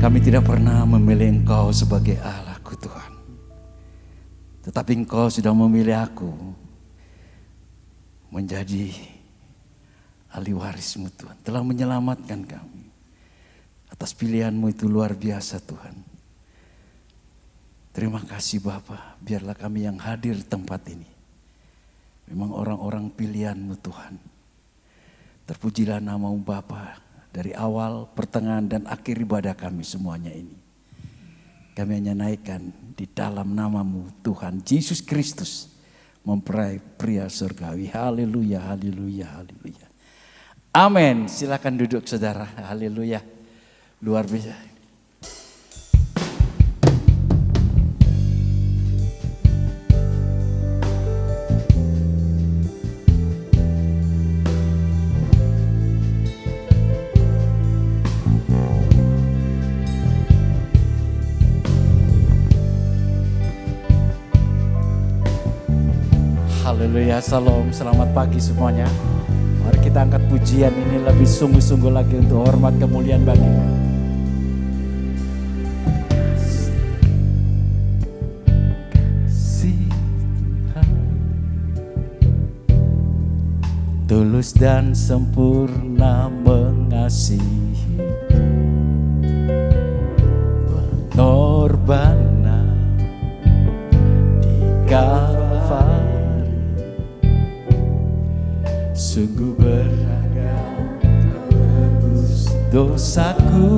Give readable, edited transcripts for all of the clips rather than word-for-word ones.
Kami tidak pernah memilih Engkau sebagai Allahku Tuhan. Tetapi Engkau sudah memilih aku menjadi ahli waris-Mu Tuhan. Telah menyelamatkan kami. Atas pilihan-Mu itu luar biasa Tuhan. Terima kasih Bapa, biarlah kami yang hadir di tempat ini. Memang orang-orang pilihan-Mu Tuhan. Terpujilah nama-Mu Bapa dari awal, pertengahan dan akhir ibadah kami semuanya ini. Kami hanya naikkan di dalam nama-Mu Tuhan Yesus Kristus memperaih pria surgawi. Haleluya, haleluya, haleluya. Amin. Silakan duduk saudara. Haleluya. Luar biasa. Haleluya, salam, selamat pagi semuanya. Mari kita angkat pujian ini lebih sungguh-sungguh lagi untuk hormat kemuliaan bagi-Mu. Kasih Tuhan, tulus dan sempurna mengasihi, pengorbanan di Kalvari sungguh berharga, tebus dosaku.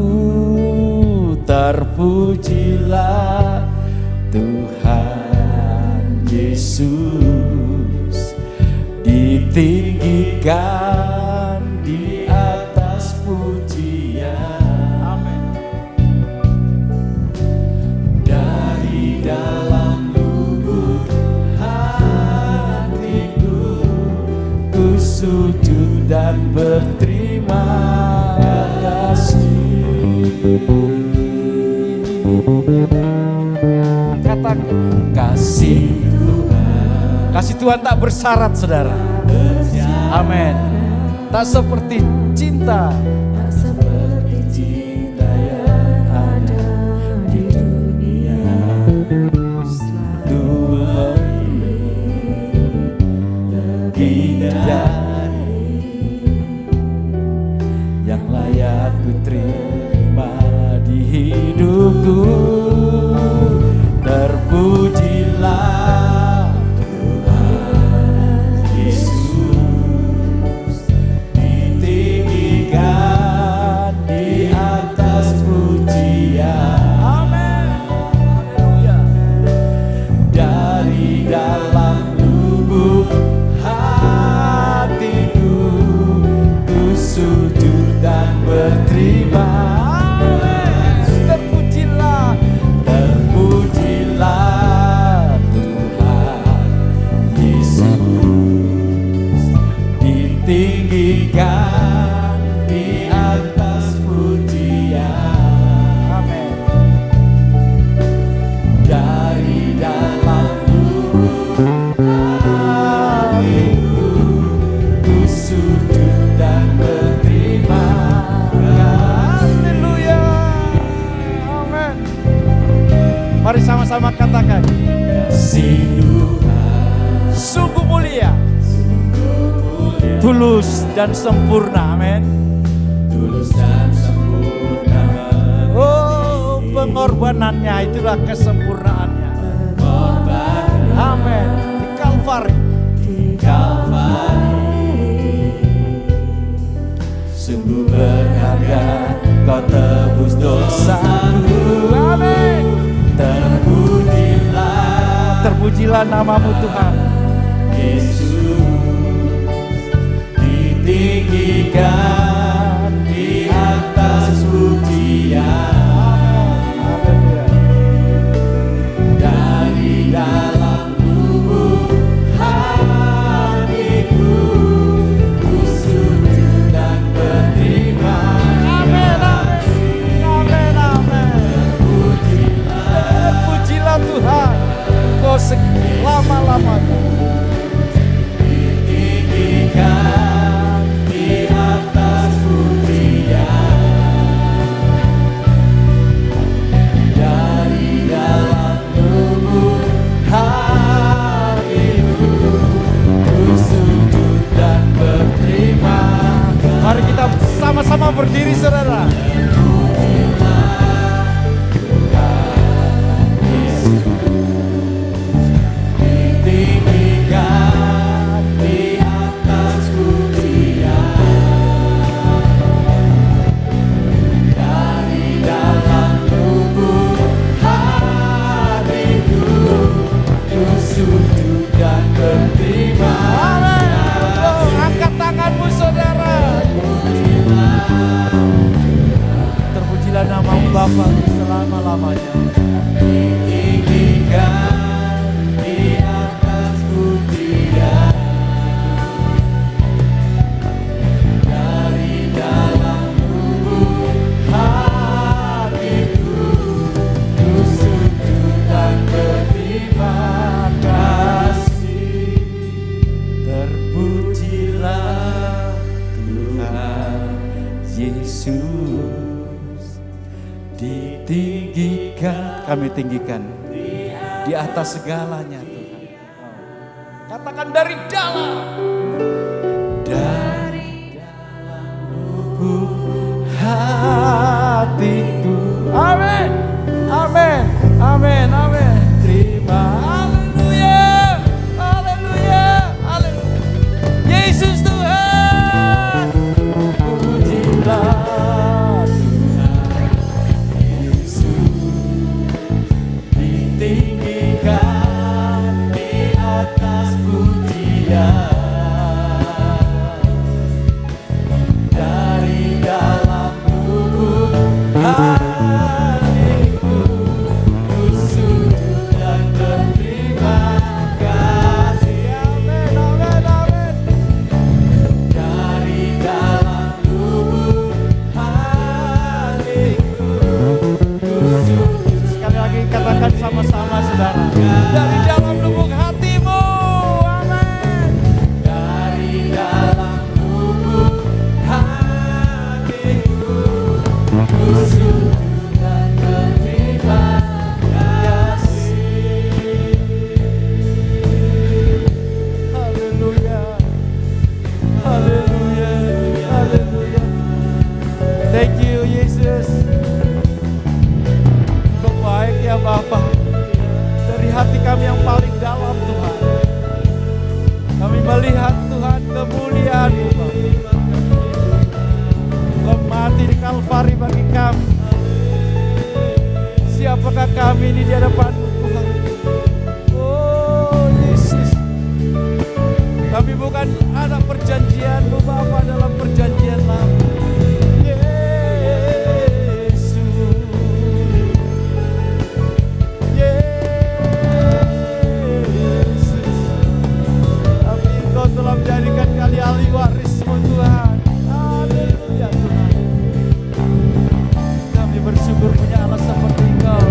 Terpujilah Tuhan Yesus, ditinggikan di atas pujian. Amin. Dari dalam lubuk hatiku ku sujud dan berterima kasih. Katakan kasih Tuhan. Kasih Tuhan tak bersyarat saudara. Amin. Tak seperti cinta, tak seperti cinta yang ada di dunia. Selalu lebih dari yang layak ku terima di hidupku. Terpujilah Tuhan Yesus, ditinggikan di atas pujian. Amin. Haleluya. Dari dalam lubuk hatiku ku sujud dan berterima. Tinggikan di atas pujian. Amin. Dari dalam lubuk hatiku ku sujud dan berterima. Haleluya. Amin. Mari sama-sama katakan, kasih Tuhan sungguh mulia, tulus dan sempurna. Amin. Tulus dan sempurna. Oh, pengorbanannya itulah kesempurnaannya. Pengorbanan. Amin. Di Kalvari. Di Kalvari. Sungguh berharga, Kau tebus dosaku. Amin. Terpujilah nama-Mu Tuhan Yesus, tinggikan di atas pujian. Dari dalam lubuk hatiku ku sujud dan berterima. Amin, amin, amin, amin. Terpujilah Tuhan, Kau selama-lamanya. Ditinggikan di atas selamanya. Ditinggikan di atas pujian, dari dalam lubuk hatiku ku sujud dan berterima kasih. Terpujilah Tuhan Yesus, ditinggikan, Kami tinggikan di atas segalanya Tuhan. Katakan dari dalam. dari dalam lubuk hatiku. Amin. Amin. Amin. Amin. Terima, Haleluya. Haleluya. Haleluya. Yesus Tuhan. pujilah Tuhan Yesus, ditinggikan di atas pujian, dari dalam lubuk hatiku ku sujud dan berterima kasih. Amin, amin, amin. Dari dalam lubuk hatiku ku sujud. Sekali lagi katakan sama-sama saudara. Dari dalam lubuk hatimu. Amin. Dari dalam lubuk hatiku ku sujud dan berterima kasih. Haleluya. Haleluya. Haleluya. Thank you Yesus. Kau baik ya Bapa. Dari hati kami yang paling dalam Tuhan, kami melihat Tuhan kemuliaan-Mu Bapa. Kau mati di Kalvari bagi kami. Siapakah kami ini di hadapan-Mu Tuhan? Oh Yesus, kami bukan anak perjanjian-Mu Bapa dalam perjanjian lama. Yesus, Yesus, tapi Engkau telah menjadikan kami ahli waris-Mu Tuhan. Haleluya Tuhan. Kami bersyukur punya Allah seperti Engkau.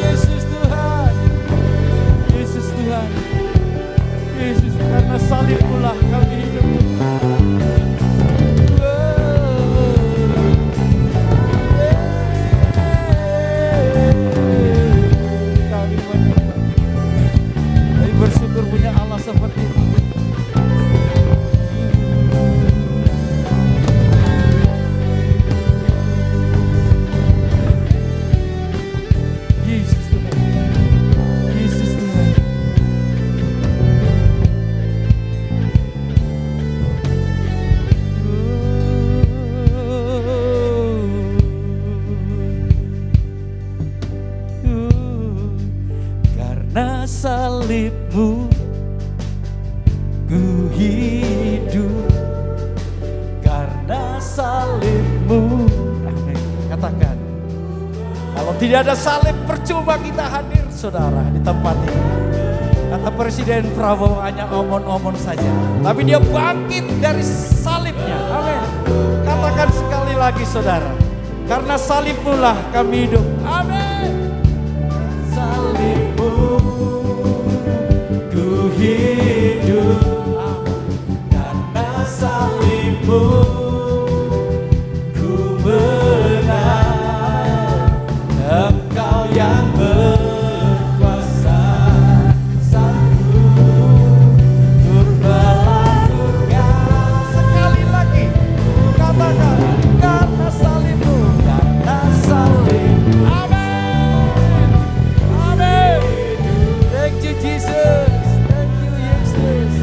Yesus Tuhan, Yesus Tuhan, Yesus, karena salib-Mu lah kami hidup. Kami bersyukur punya Allah seperti itu. Yesus Tuhan, Yesus Tuhan. Karena salib-Mu ku hidup, karena salib-Mu. Amin. Katakan, kalau tidak ada salib percuma kita hadir saudara di tempat ini. Kata Presiden Prabowo hanya omon-omon saja, tapi dia bangkit dari salibnya. Amin. Katakan sekali lagi saudara, karena salib-Mu lah kami hidup. Amin. Salib-Mu ku hidup, karena salib-Mu ku menang. Engkau yang berkuasa, sanggup untuk melakukan. Sekali lagi, katakan, karena salib-Mu, Karena salib, amin, amin. Thank you Jesus, thank you Yesus.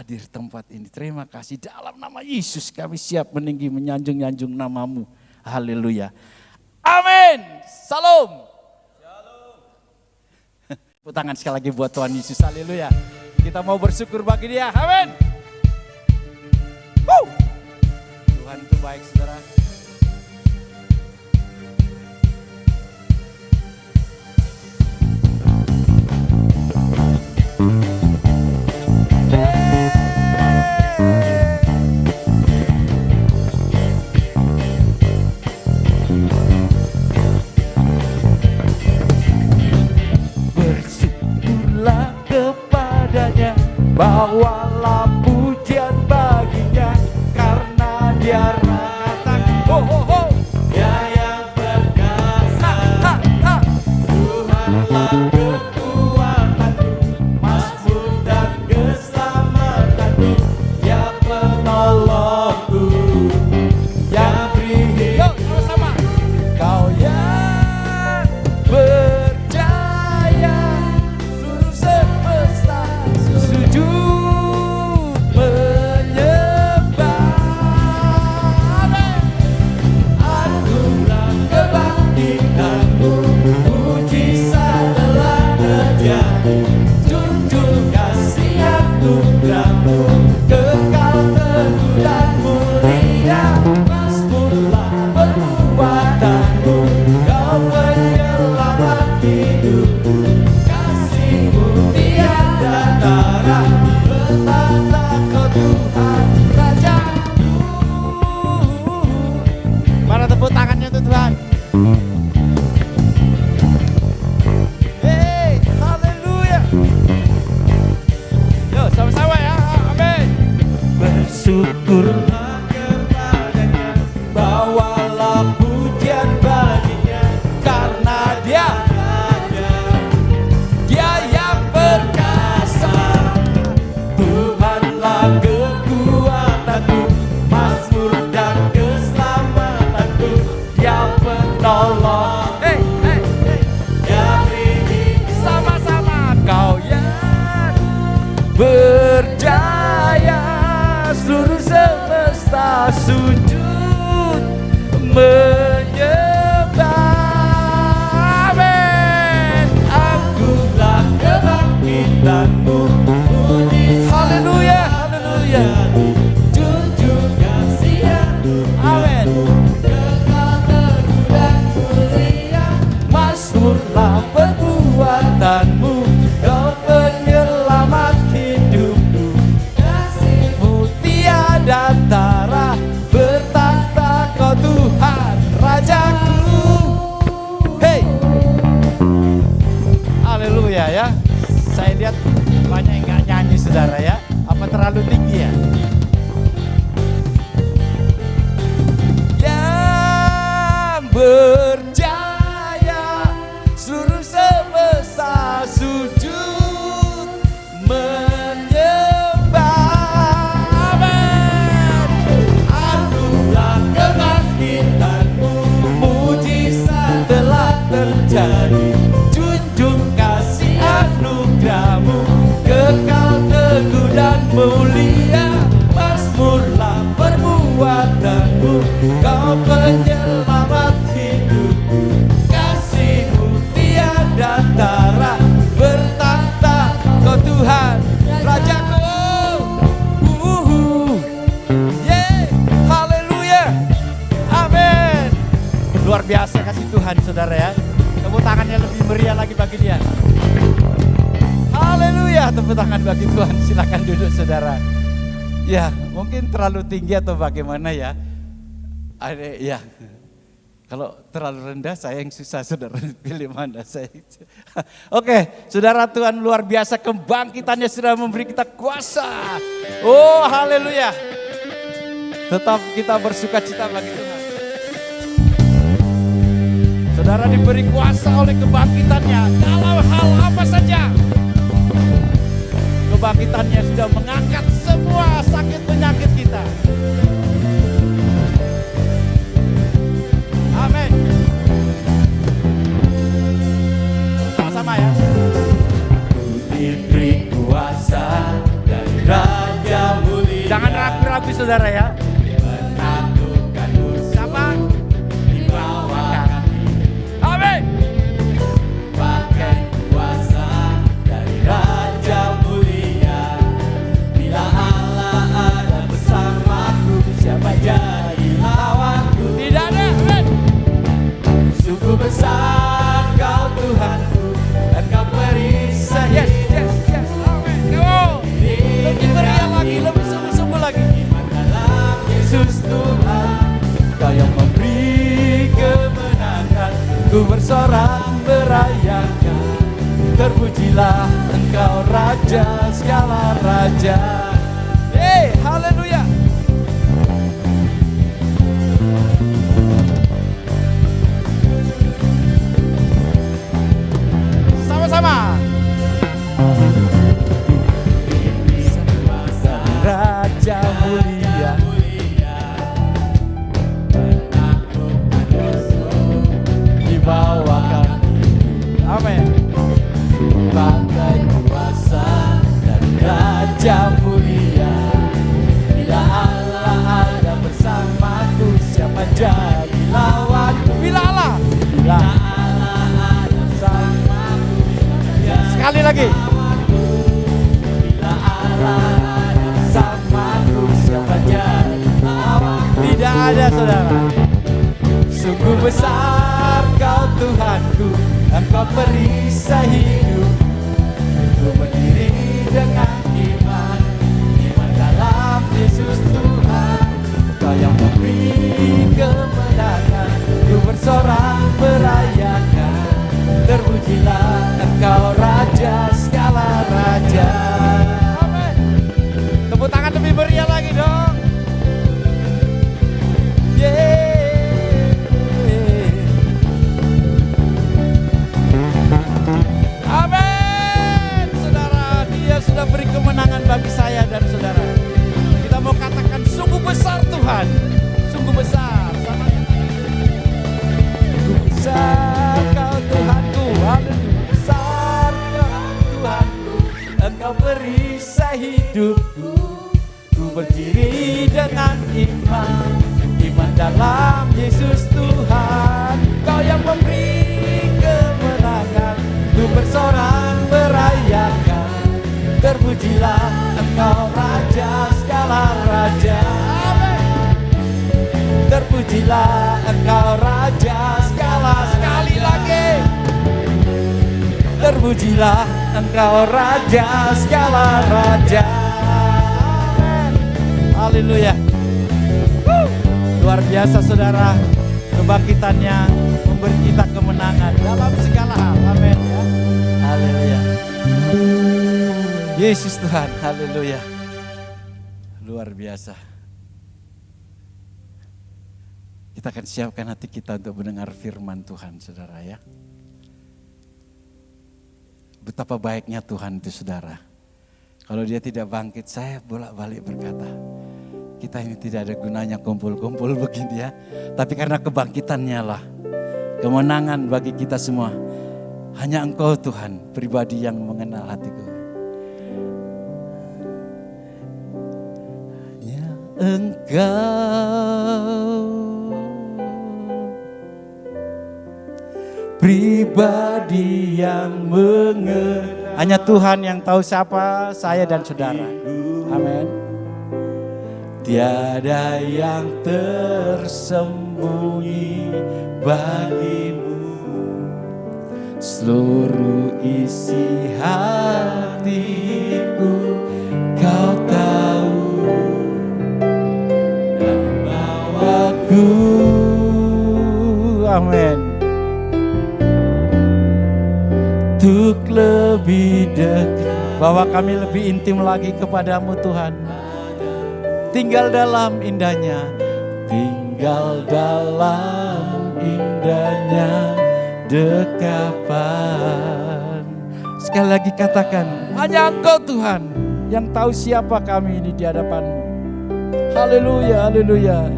hadir tempat ini. Terima kasih, dalam nama Yesus kami siap meninggi menyanjung-nyanjung namamu. Haleluya. Amin. Salam. Tepuk tangan sekali lagi buat Tuhan Yesus. Haleluya. Kita mau bersyukur bagi Dia. Amin. Tuhan itu baik, saudara. Bersyukurlah kepadanya, bawalah pujian baginya, karena Dia ratakan Dia yang perkasa. Tuhanlah kekuatanku, mazmur dan keselamatanku, Dia penolongku, yang beri hidup. Sama-sama. Kau yang berjaya, seluruh semesta sujud menyembah. Anugerah kebangkitanmu, mujizat telah terjadi. Junjung kasih anugerahmu, kekal teguh dan mulia. Mazmurlah perbuatanmu, Kau penyelamat hidupku. Kasih-Mu tiada tara, bertata Kau Tuhan Rajaku. Mana tepuk tangannya tuh Tuhan? Hey, haleluya. Yo, sama-sama ya. Amin. Bersyukurlah kepadanya, bawalah pujian baginya, karena Dia yang perkasa. Tuhanlah kekuatanku, mazmur dan keselamatanku, Dia penolong. Dari sama-sama. Kau yang berjaya, seluruh semesta sujud menyembah. Amin. Akulah kebangkitanmu, haleluya, haleluya. Junjung kasih-Mu, amin. Kekal teguh dan mulia. Mazmurlah perbuatanmu, Kau penyelamat hidupku. Kasih-Mu tiada tara, bertata Kau Tuhan Rajaku. Hey, haleluya ya. Saya lihat banyak yang gak nyanyi saudara ya. Apa terlalu tinggi ya? Yang berjaya, seluruh semesta sujud menyembah. Amin. Anugerah kebangkitanmu, mujizat telah terjadi. Junjung kasih anugerahmu, kekal teguh dan mulia. Mazmurlah perbuatanmu, Kau penyelamat hidupku. Kasih-Mu tiada tara, bertata Kau Tuhan Rajaku. Yeah, haleluya, amin. Luar biasa kasih Tuhan saudara ya. Tepuk tangannya lebih meriah lagi bagi Dia. Haleluya, tepuk tangan bagi Tuhan. Silakan duduk saudara. Ya, mungkin terlalu tinggi atau bagaimana ya. Ada ya. Kalau terlalu rendah saya yang susah saudara, pilih mana saya. Oke, saudara, Tuhan luar biasa, kebangkitannya sudah memberi kita kuasa. Oh haleluya. Tetap kita bersuka cita bagi Tuhan. Saudara diberi kuasa oleh kebangkitannya dalam hal apa saja. Kebangkitannya sudah mengangkat semua sakit penyakit kita. Amin. Sama-sama ya. Diberi kuasa dari Raja saudara ya. Menaklukkanku sama di bawah kaki. Amin. Pakai kuasa dari Raja mulia. Bila Allah ada bersamaku, siapa jadi lawanku? Tidak ada. Amin. Sungguh besar Kau Tuhanku, Engkau perisai. Yes. Amin. Lebih meriah lagi, lebih sungguh-sungguh lagi. Dalam Yesus Tuhan, Kau yang memberi kemenangan. Ku bersorak merayakan, terpujilah Engkau Raja segala raja. Hey, haleluya. Sama-sama. Raja mulia, di bawah kaki. Amin. Pakai kuasa dari Raja mulia. Bila Allah ada bersamaku, siapa jadi lawanku? Bila Allah ada bersamaku, sekali lagi. Bila Allah ada bersamaku, siapa jadi lawanku? Tidak ada saudara. Sungguh besar Kau Tuhanku, Engkau perisai hidup. Ku berdiri dengan iman dalam Yesus Tuhan. Kau yang memberi kemenangan, ku bersorak merayakan, terpujilah Engkau Raja segala raja. Amin. Tepuk tangan lebih meriah lagi dong. Yeah. Amin. Saudara, Dia sudah beri kemenangan bagi saya dan saudara. Kita mau katakan sungguh besar Tuhan. Sungguh besar. Sungguh besar Kau Tuhanku. Haleluya. Besar Kau Tuhanku, Engkau perisai hidupku. Ku berdiri dengan iman dalam Yesus Tuhan. Kau yang memberi kemenangan, ku bersorak merayakan, terpujilah Engkau Raja segala raja. Amin. Terpujilah Engkau Raja segala. Sekali lagi. Terpujilah Engkau Raja segala raja. Amin. Haleluya. Luar biasa saudara, kebangkitannya memberi kita kemenangan dalam segala hal. Amin ya. Haleluya. Yesus Tuhan, haleluya. Luar biasa. Kita akan siapkan hati kita untuk mendengar firman Tuhan saudara ya. Betapa baiknya Tuhan itu saudara. Kalau Dia tidak bangkit, saya bolak-balik berkata, kita ini tidak ada gunanya kumpul-kumpul begini ya. Tapi karena kebangkitannya lah, kemenangan bagi kita semua. Hanya Engkau Tuhan, pribadi yang mengenal hatiku. Hanya Engkau, pribadi yang mengenal. Hanya Tuhan yang tahu siapa saya dan saudara. Amin. Tiada yang tersembunyi bagimu, seluruh isi hatiku Kau tahu, dan bawaku, amin, untuk lebih dekat. Bawa kami lebih intim lagi kepadamu Tuhan. Tinggal dalam indahnya, tinggal dalam indahnya dekapan. Sekali lagi katakan, hanya Engkau Tuhan yang tahu siapa kami ini di hadapan-Mu. Haleluya, haleluya.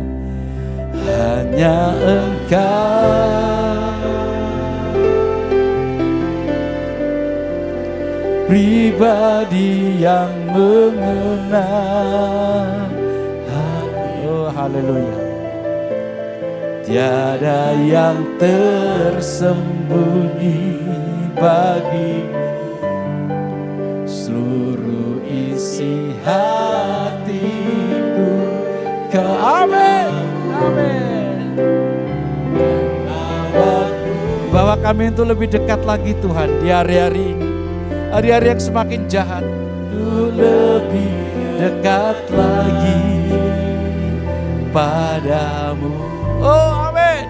Hanya Engkau, pribadi yang mengenal hatiku. Haleluya. Tiada yang tersembunyi bagimu, seluruh isi hatiku. Amin, amin. Bawa kami untuk lebih dekat lagi Tuhan di hari-hari ini, hari-hari yang semakin jahat, untuk lebih dekat lagi padamu. Oh amin.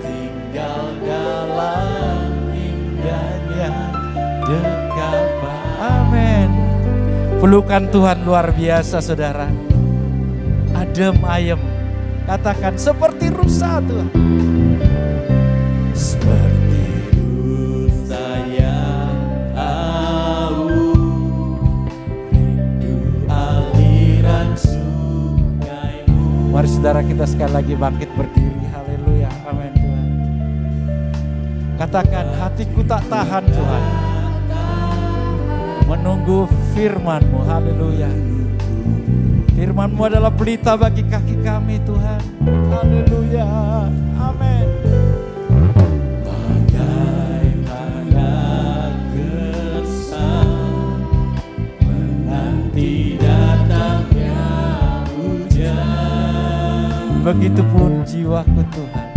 Tinggal dalam indahnya dekat. Amin. Pelukan Tuhan luar biasa saudara. Adem ayem. Katakan seperti rusa Tuhan. Seperti rusa yang haus, rindu aliran sungaimu. Mari saudara kita sekali lagi bangkit berdiri. Haleluya. Amin Tuhan. Katakan hatiku tak tahan Tuhan, menunggu firman-Mu. Haleluya. Firman-Mu adalah pelita bagi kaki kami Tuhan. Haleluya. Amin. Bagai tanda gersang menanti datangnya hujan. Begitupun jiwaku Tuhan.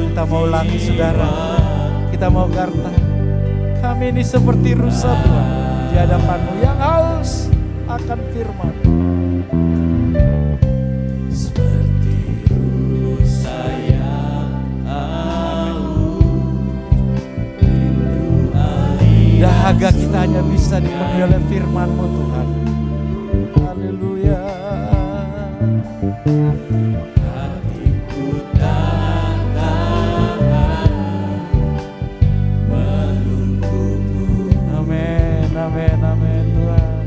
Kita mau ulangi saudara. Kita mau kata, kami ini seperti rusa Tuhan di hadapan-Mu yang haus akan firman. Seperti rusa yang haus, rindu aliran. Dahaga kita hanya bisa dipenuhi oleh firman-Mu Tuhan. Haleluya. Amin, amin Tuhan.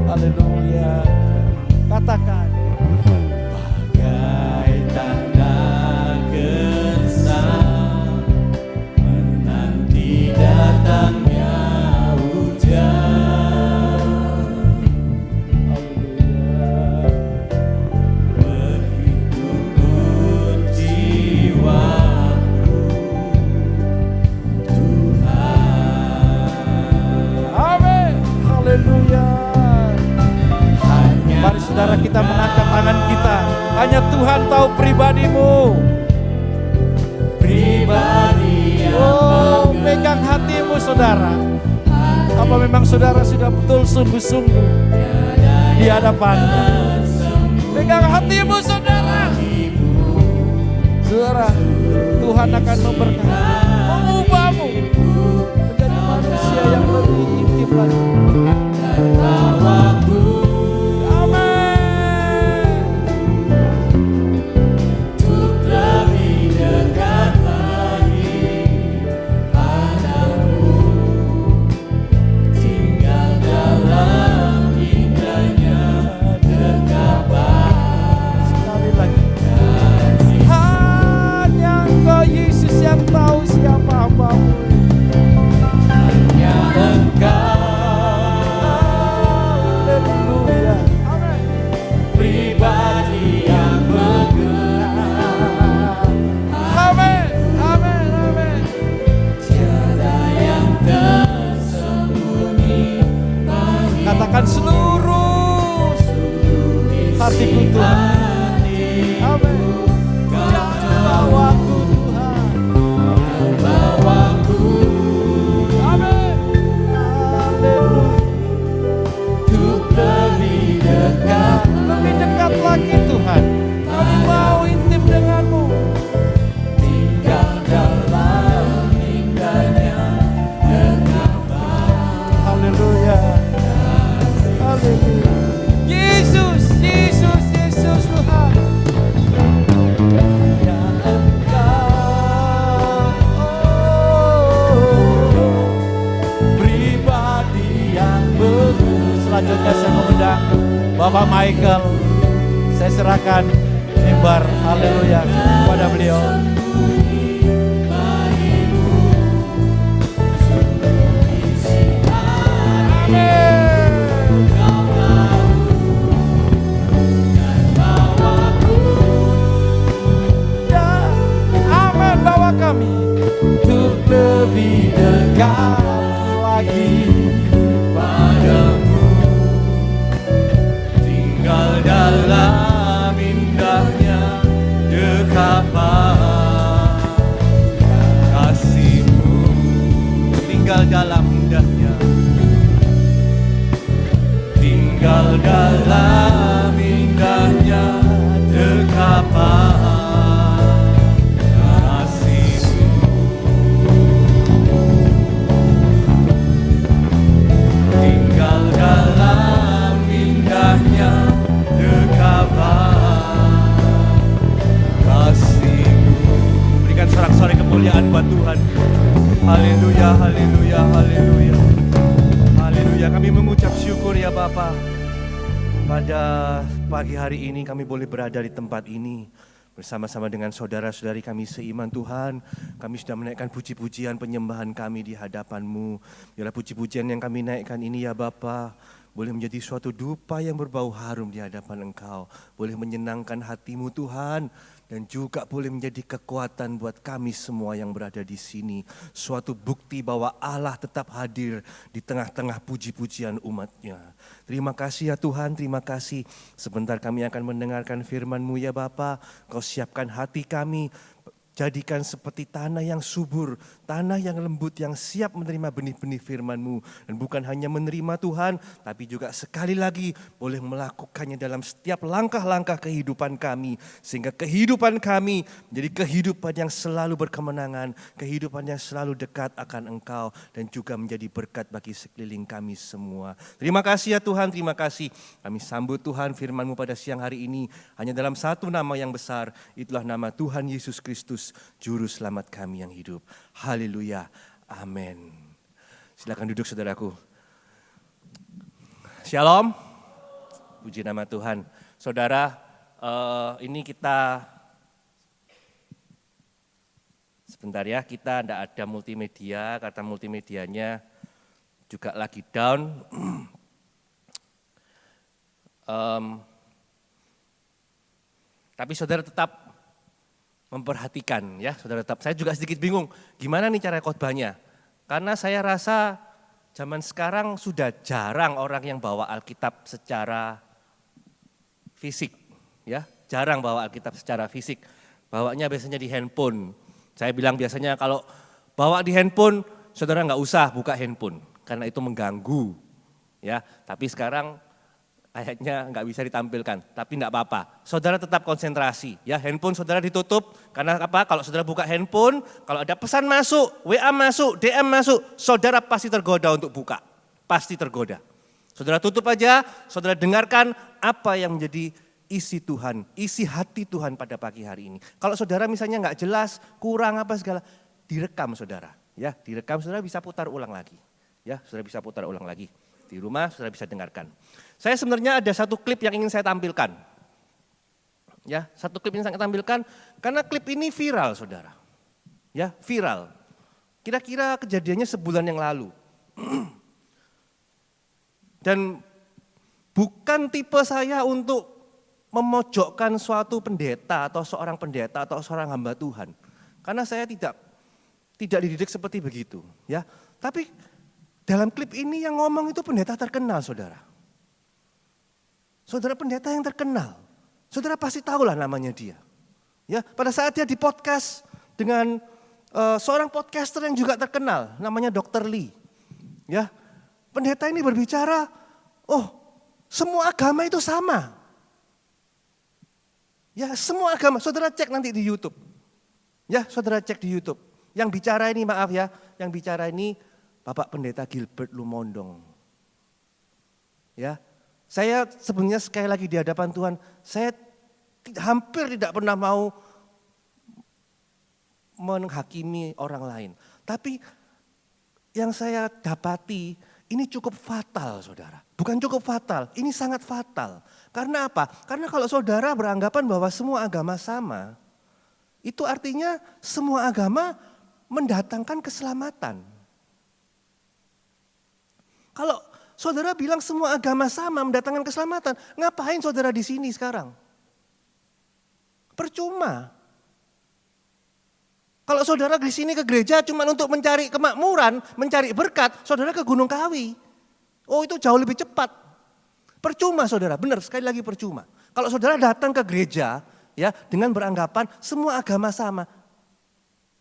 Haleluya. Katakan. Bagai tanda gersang menanti datangnya hujan. Haleluya. Begitupun jiwaku Tuhan. Haleluya. Mari saudara kita mengangkat tangan kita. Hanya Tuhan tahu pribadimu. Oh, pegang hatimu saudara. Apa memang saudara sudah betul sungguh-sungguh di hadapannya? Pegang hatimu saudara. Saudara, Tuhan akan memberkati, mengubahmu menjadi manusia yang lebih intim lagi. Amin. Untuk lebih dekat lagi padamu, tinggal dalam indahnya dekapan. Sekali lagi. Hanya Engkau Yesus yang tahu siapa hamba-Mu. Hanya Engkau. Pribadi yang bergerak. Amin, amin, amin. Tiada yang tersembunyi. Katakan seluruh hatiku Tuhan. Amin. Bawaku Tuhan. Bawaku. Amin. Haleluya. Untuk lebih dekat. Lebih dekat lagi Tuhan. Kami mau intim dengan-Mu. Tinggal dalam indahnya dekapan. Haleluya. Haleluya. Yesus, Yesus, Yesus Tuhan. Ya Engkau, pribadi yang benar. Selanjutnya saya mengundang Bapak Michael. Saya serahkan mimbar haleluya kepada beliau. Amin. kemuliaan buat Tuhan. Haleluya, haleluya, haleluya. Haleluya, kami mengucap syukur ya Bapa. Pada pagi hari ini kami boleh berada di tempat ini bersama-sama dengan saudara-saudari kami seiman Tuhan. Kami sudah menaikkan puji-pujian penyembahan kami di hadapan-Mu. Biarlah puji-pujian yang kami naikkan ini ya Bapa boleh menjadi suatu dupa yang berbau harum di hadapan Engkau. Boleh menyenangkan hati-Mu Tuhan. Dan juga boleh menjadi kekuatan buat kami semua yang berada di sini. Suatu bukti bahwa Allah tetap hadir di tengah-tengah puji-pujian umat-Nya. Terima kasih ya Tuhan, terima kasih. Sebentar kami akan mendengarkan firman-Mu ya Bapa. Kau siapkan hati kami. Jadikan seperti tanah yang subur, tanah yang lembut, yang siap menerima benih-benih firman-Mu. Dan bukan hanya menerima Tuhan, tapi juga sekali lagi boleh melakukannya dalam setiap langkah-langkah kehidupan kami. Sehingga kehidupan kami menjadi kehidupan yang selalu berkemenangan, kehidupan yang selalu dekat akan Engkau, dan juga menjadi berkat bagi sekeliling kami semua. Terima kasih ya Tuhan, terima kasih. Kami sambut Tuhan firman-Mu pada siang hari ini, hanya dalam satu nama yang besar, itulah nama Tuhan Yesus Kristus, Juru Selamat kami yang hidup. Haleluya, amin. Silakan duduk saudaraku. Shalom, puji nama Tuhan. Saudara, ini kita, sebentar ya, kita tidak ada multimedia, karena multimedianya juga lagi down. Tapi saudara tetap memperhatikan ya, saudara tetap. Saya juga sedikit bingung, gimana nih cara khotbahnya? Karena saya rasa zaman sekarang sudah jarang orang yang bawa Alkitab secara fisik, ya, jarang bawa Alkitab secara fisik. Bawanya biasanya di handphone. Saya bilang biasanya kalau bawa di handphone, saudara nggak usah buka handphone, karena itu mengganggu, ya. Tapi sekarang ayatnya nggak bisa ditampilkan, tapi enggak apa-apa. Saudara tetap konsentrasi, ya. Handphone saudara ditutup, karena apa? Kalau saudara buka handphone, kalau ada pesan masuk, WA masuk, DM masuk, saudara pasti tergoda untuk buka, pasti tergoda. Saudara tutup aja, saudara dengarkan apa yang menjadi isi Tuhan, isi hati Tuhan pada pagi hari ini. Kalau saudara misalnya nggak jelas, kurang apa segala, direkam saudara, ya, direkam saudara bisa putar ulang lagi, ya, saudara bisa putar ulang lagi. Di rumah saudara bisa dengarkan. Saya sebenarnya ada satu klip yang ingin saya tampilkan. Ya, satu klip yang saya tampilkan karena klip ini viral, saudara. Ya, viral. Kira-kira kejadiannya sebulan yang lalu. Dan bukan tipe saya untuk memojokkan suatu pendeta atau seorang pendeta atau seorang hamba Tuhan. Karena saya tidak dididik seperti begitu, ya. Tapi dalam klip ini yang ngomong itu pendeta terkenal, saudara. Saudara pendeta yang terkenal. Saudara pasti tahulah namanya dia. Ya, pada saat dia di podcast dengan seorang podcaster yang juga terkenal, namanya Dr. Lee. Ya, pendeta ini berbicara, oh, semua agama itu sama. Ya, semua agama. Saudara cek nanti di YouTube. Ya, saudara cek di YouTube. Yang bicara ini, maaf ya, yang bicara ini Bapak Pendeta Gilbert Lumondong. Ya, saya sebenarnya sekali lagi di hadapan Tuhan, saya hampir tidak pernah mau menghakimi orang lain. Tapi yang saya dapati ini cukup fatal, saudara. Bukan cukup fatal, ini sangat fatal. Karena apa? Karena kalau saudara beranggapan bahwa semua agama sama, itu artinya semua agama mendatangkan keselamatan. Kalau saudara bilang semua agama sama mendatangkan keselamatan, ngapain saudara di sini sekarang? Percuma. Kalau saudara di sini ke gereja cuma untuk mencari kemakmuran, mencari berkat, saudara ke Gunung Kawi. Oh, itu jauh lebih cepat. Percuma saudara, benar sekali lagi percuma. Kalau saudara datang ke gereja ya dengan beranggapan semua agama sama,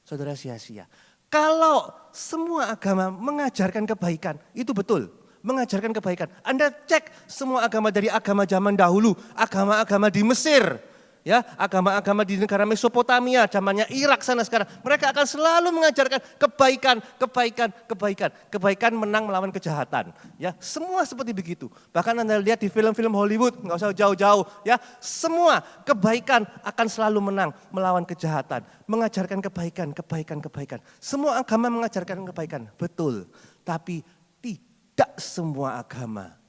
saudara sia-sia. Kalau semua agama mengajarkan kebaikan, itu betul, mengajarkan kebaikan. Anda cek semua agama dari agama zaman dahulu, agama-agama di Mesir, Ya, agama-agama di negara Mesopotamia, zamannya Irak sana sekarang, mereka akan selalu mengajarkan kebaikan, kebaikan, kebaikan. Kebaikan menang melawan kejahatan. Ya, semua seperti begitu. Bahkan Anda lihat di film-film Hollywood, nggak usah jauh-jauh, ya, semua kebaikan akan selalu menang melawan kejahatan. Mengajarkan kebaikan, kebaikan, kebaikan. Semua agama mengajarkan kebaikan, betul. Tapi tidak semua agama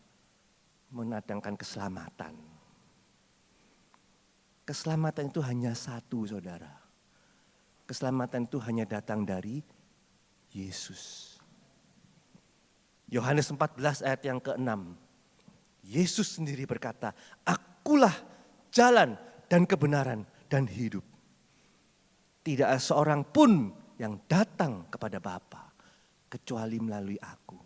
menadangkan keselamatan. Keselamatan itu hanya satu, saudara. Keselamatan itu hanya datang dari Yesus. Yohanes 14 ayat yang ke-6. Yesus sendiri berkata, "Akulah jalan dan kebenaran dan hidup. Tidak ada seorang pun yang datang kepada Bapa kecuali melalui aku."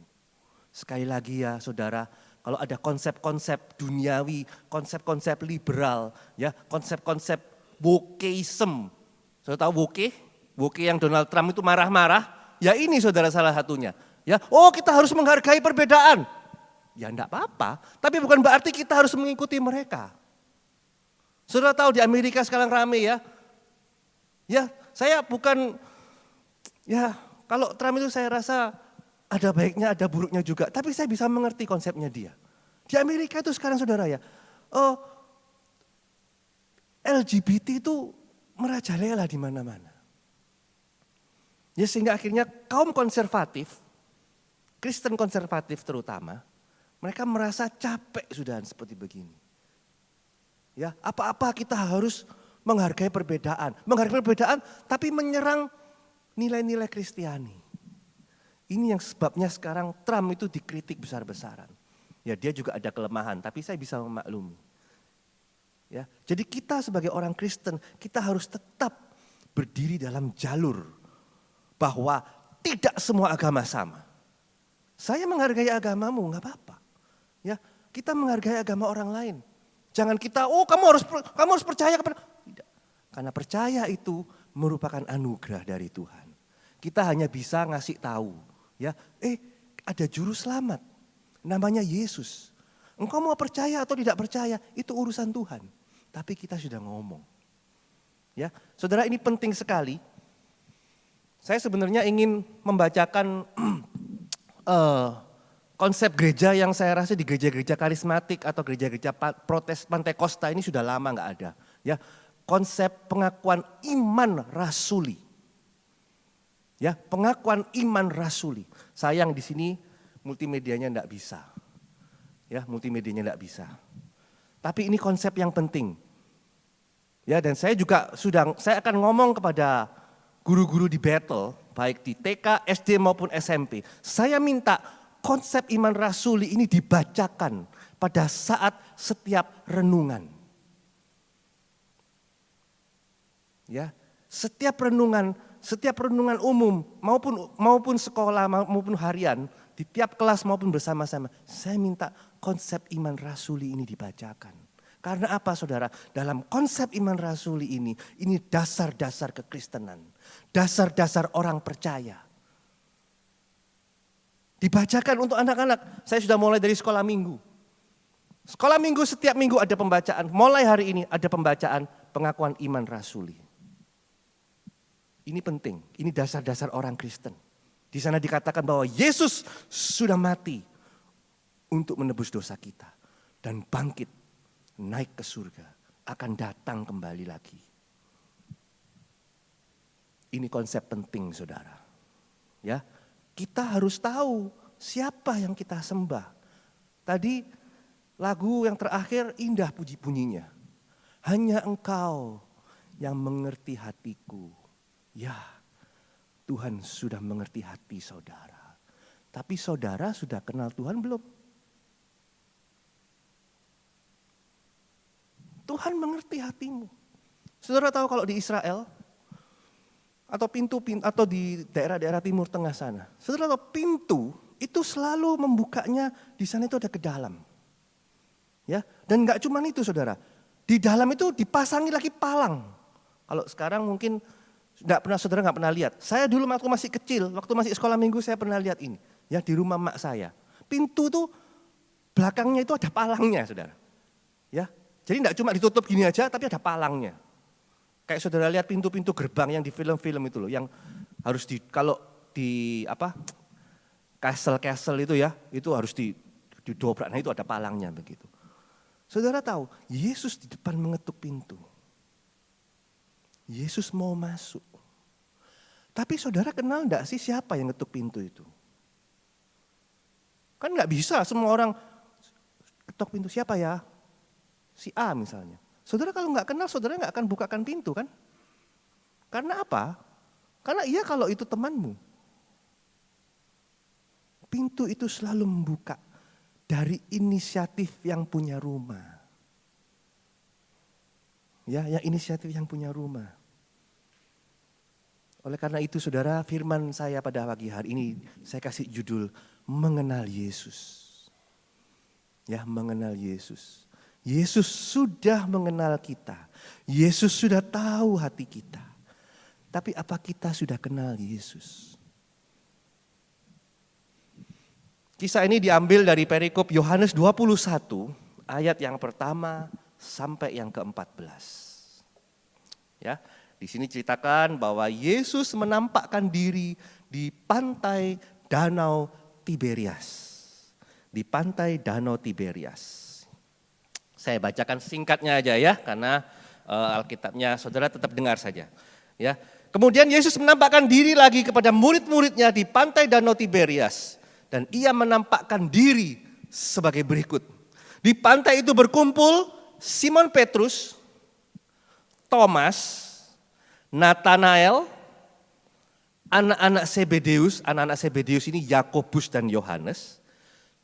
Sekali lagi ya saudara, kalau ada konsep-konsep duniawi, konsep-konsep liberal, ya, konsep-konsep wokeism. Saudara tahu woke? Woke yang Donald Trump itu marah-marah. Ya ini saudara salah satunya. Ya, oh kita harus menghargai perbedaan. Ya enggak apa-apa, tapi bukan berarti kita harus mengikuti mereka. Saudara tahu di Amerika sekarang rame ya. Ya, saya bukan, ya kalau Trump itu saya rasa ada baiknya, ada buruknya juga. Tapi saya bisa mengerti konsepnya dia. Di Amerika itu sekarang saudara ya, LGBT itu merajalela di mana-mana. Ya sehingga akhirnya kaum konservatif, Kristen konservatif terutama, mereka merasa capek sudah seperti begini. Ya, apa-apa kita harus menghargai perbedaan. Menghargai perbedaan tapi menyerang nilai-nilai Kristiani. Ini yang sebabnya sekarang Trump itu dikritik besar-besaran. Ya dia juga ada kelemahan, tapi saya bisa memaklumi. Ya, jadi kita sebagai orang Kristen, kita harus tetap berdiri dalam jalur bahwa tidak semua agama sama. Saya menghargai agamamu, nggak apa-apa. Ya, kita menghargai agama orang lain. Jangan kita, oh kamu harus percaya kepada. Tidak, karena percaya itu merupakan anugerah dari Tuhan. Kita hanya bisa ngasih tahu. Ya, ada juru selamat, namanya Yesus. Engkau mau percaya atau tidak percaya, itu urusan Tuhan. Tapi kita sudah ngomong. Ya, saudara ini penting sekali. Saya sebenarnya ingin membacakan konsep gereja yang saya rasa di gereja-gereja karismatik atau gereja-gereja protes Pantekosta ini sudah lama nggak ada. Ya, konsep pengakuan iman rasuli. Ya, pengakuan iman rasuli. Sayang di sini multimedianya enggak bisa. Ya, multimedianya enggak bisa. Tapi ini konsep yang penting. Ya, dan saya juga saya akan ngomong kepada guru-guru di Battle, baik di TK, SD maupun SMP. Saya minta konsep iman rasuli ini dibacakan pada saat setiap renungan. Ya, setiap renungan umum maupun sekolah maupun harian, di tiap kelas maupun bersama-sama, saya minta konsep iman rasuli ini dibacakan. Karena apa saudara? Dalam konsep iman rasuli ini dasar-dasar kekristenan, dasar-dasar orang percaya. Dibacakan untuk anak-anak, saya sudah mulai dari sekolah minggu. Sekolah minggu setiap minggu ada pembacaan, mulai hari ini ada pembacaan pengakuan iman rasuli. Ini penting, ini dasar-dasar orang Kristen. Di sana dikatakan bahwa Yesus sudah mati untuk menebus dosa kita. Dan bangkit, naik ke surga, akan datang kembali lagi. Ini konsep penting saudara. Ya, kita harus tahu siapa yang kita sembah. Tadi lagu yang terakhir indah bunyinya. Hanya Engkau yang mengerti hatiku. Ya, Tuhan sudah mengerti hati saudara. Tapi saudara sudah kenal Tuhan belum? Tuhan mengerti hatimu. Saudara tahu kalau di Israel atau pintu atau di daerah-daerah timur tengah sana, saudara tahu pintu itu selalu membukanya di sana itu ada ke dalam. Ya, dan enggak cuma itu saudara. Di dalam itu dipasangi lagi palang. Kalau sekarang mungkin saudara nggak pernah lihat. Saya dulu waktu masih kecil, waktu masih sekolah minggu saya pernah lihat ini. Ya di rumah mak saya. Pintu tuh belakangnya itu ada palangnya saudara. Ya, Jadi tidak cuma ditutup gini aja, tapi ada palangnya. Kayak saudara lihat pintu-pintu gerbang yang di film-film itu loh, yang harus kalau di castle itu ya, itu harus didobrak. Nah itu ada palangnya begitu. Saudara tahu, Yesus di depan mengetuk pintu. Yesus mau masuk. Tapi saudara kenal enggak sih siapa yang ngetuk pintu itu? Kan enggak bisa semua orang ketok pintu, siapa ya? Si A misalnya. Saudara kalau enggak kenal, saudara enggak akan bukakan pintu kan? Karena apa? Karena iya kalau itu temanmu. Pintu itu selalu membuka dari inisiatif yang punya rumah. Ya, yang inisiatif yang punya rumah. Oleh karena itu saudara, firman saya pada pagi hari ini saya kasih judul mengenal Yesus. Ya, mengenal Yesus. Yesus sudah mengenal kita. Yesus sudah tahu hati kita. Tapi apa kita sudah kenal Yesus? Kisah ini diambil dari perikop Yohanes 21 ayat yang pertama sampai yang ke-14. Ya, di sini ceritakan bahwa Yesus menampakkan diri di pantai Danau Tiberias. Di pantai Danau Tiberias. Saya bacakan singkatnya aja ya, karena Alkitabnya saudara tetap dengar saja. Ya, kemudian Yesus menampakkan diri lagi kepada murid-muridnya di pantai Danau Tiberias. Dan ia menampakkan diri sebagai berikut. Di pantai itu berkumpul Simon Petrus, Thomas, Nathanael, anak-anak Zebedeus ini Yakobus dan Yohanes,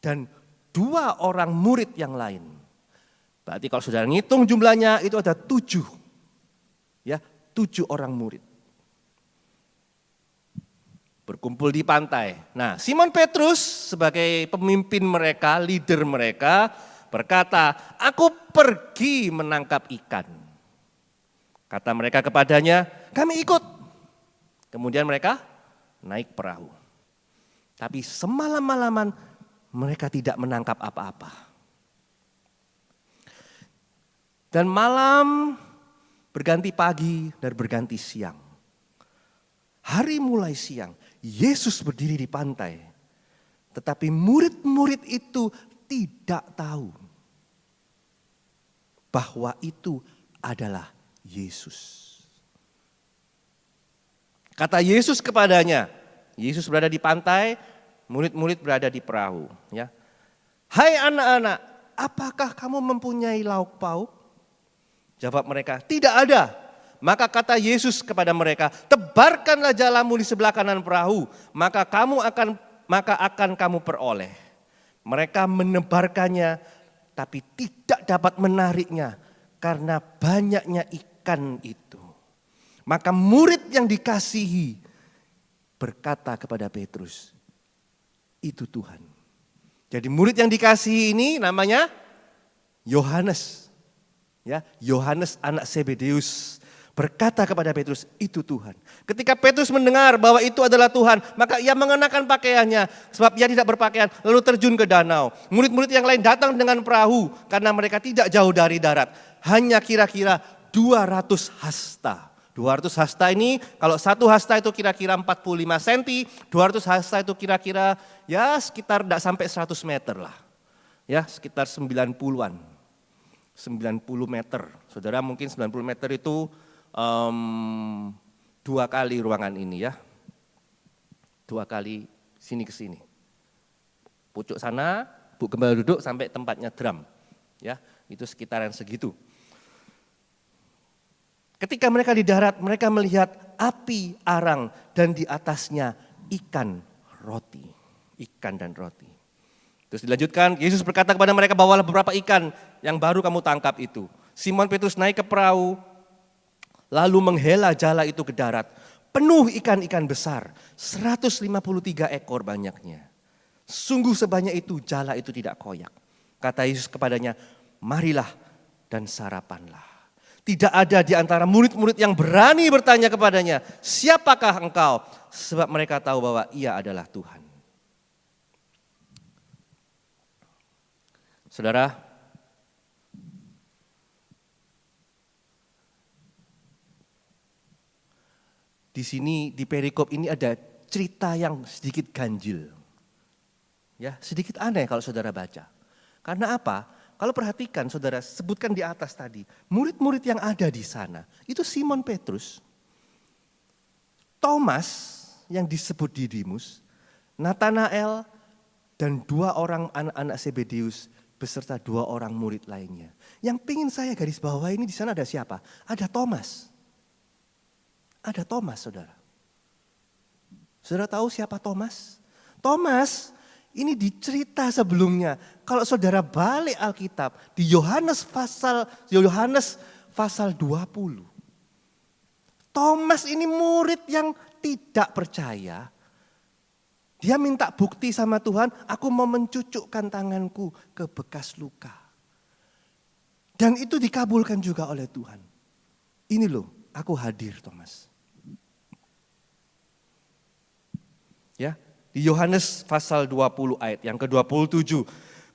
dan 2 orang murid yang lain. Berarti kalau saudara ngitung jumlahnya itu ada 7. Ya, 7 orang murid. Berkumpul di pantai. Nah, Simon Petrus sebagai pemimpin mereka, leader mereka, berkata, "Aku pergi menangkap ikan." Kata mereka kepadanya, "Kami ikut." Kemudian mereka naik perahu. Tapi semalam-malaman mereka tidak menangkap apa-apa. Dan malam berganti pagi dan berganti siang. Hari mulai siang, Yesus berdiri di pantai. Tetapi murid-murid itu tidak tahu bahwa itu adalah Yesus. Kata Yesus kepadanya, Yesus berada di pantai, murid-murid berada di perahu. Ya. "Hai anak-anak, apakah kamu mempunyai lauk pauk?" Jawab mereka, "Tidak ada." Maka kata Yesus kepada mereka, "Tebarkanlah jalamu di sebelah kanan perahu, maka akan kamu peroleh." Mereka menebarkannya, tapi tidak dapat menariknya karena banyaknya ikan itu. Maka murid yang dikasihi berkata kepada Petrus, "Itu Tuhan." Jadi murid yang dikasihi ini namanya Yohanes. Ya, Yohanes anak Zebedeus. Berkata kepada Petrus, "Itu Tuhan." Ketika Petrus mendengar bahwa itu adalah Tuhan, maka ia mengenakan pakaiannya, sebab ia tidak berpakaian, lalu terjun ke danau. Murid-murid yang lain datang dengan perahu, karena mereka tidak jauh dari darat. Hanya kira-kira 200 hasta. 200 hasta ini, kalau 1 hasta itu kira-kira 45 cm, 200 hasta itu kira-kira ya sekitar tidak sampai 100 meter lah. Ya, sekitar 90-an. 90 meter. Saudara mungkin 90 meter itu 2 kali ruangan ini ya. 2 kali sini ke sini. Pucuk sana, Bu Gembala duduk sampai tempatnya drum. Ya, itu sekitaran segitu. Ketika mereka di darat, mereka melihat api arang dan di atasnya ikan dan roti. Terus dilanjutkan, Yesus berkata kepada mereka, "Bawalah beberapa ikan yang baru kamu tangkap itu." Simon Petrus naik ke perahu, lalu menghela jala itu ke darat. Penuh ikan-ikan besar, 153 ekor banyaknya. Sungguh sebanyak itu jala itu tidak koyak. Kata Yesus kepadanya, "Marilah dan sarapanlah." Tidak ada di antara murid-murid yang berani bertanya kepadanya, "Siapakah engkau?" Sebab mereka tahu bahwa ia adalah Tuhan. Saudara, di sini di perikop ini ada cerita yang sedikit ganjil. Ya, sedikit aneh kalau saudara baca. Karena apa? Kalau perhatikan saudara, sebutkan di atas tadi, murid-murid yang ada di sana, itu Simon Petrus, Thomas yang disebut Didimus, Nathanael, dan 2 orang anak-anak Zebedeus beserta 2 orang murid lainnya. Yang pingin saya garis bawahi ini di sana ada siapa? Ada Thomas. Ada Thomas, saudara. Saudara tahu siapa Thomas? Thomas ini di cerita sebelumnya. Kalau saudara balik Alkitab di Yohanes pasal 20. Thomas ini murid yang tidak percaya. Dia minta bukti sama Tuhan, aku mau mencucukkan tanganku ke bekas luka. Dan itu dikabulkan juga oleh Tuhan. Ini loh, aku hadir Thomas. Ya, di Yohanes pasal 20 ayat yang ke-27.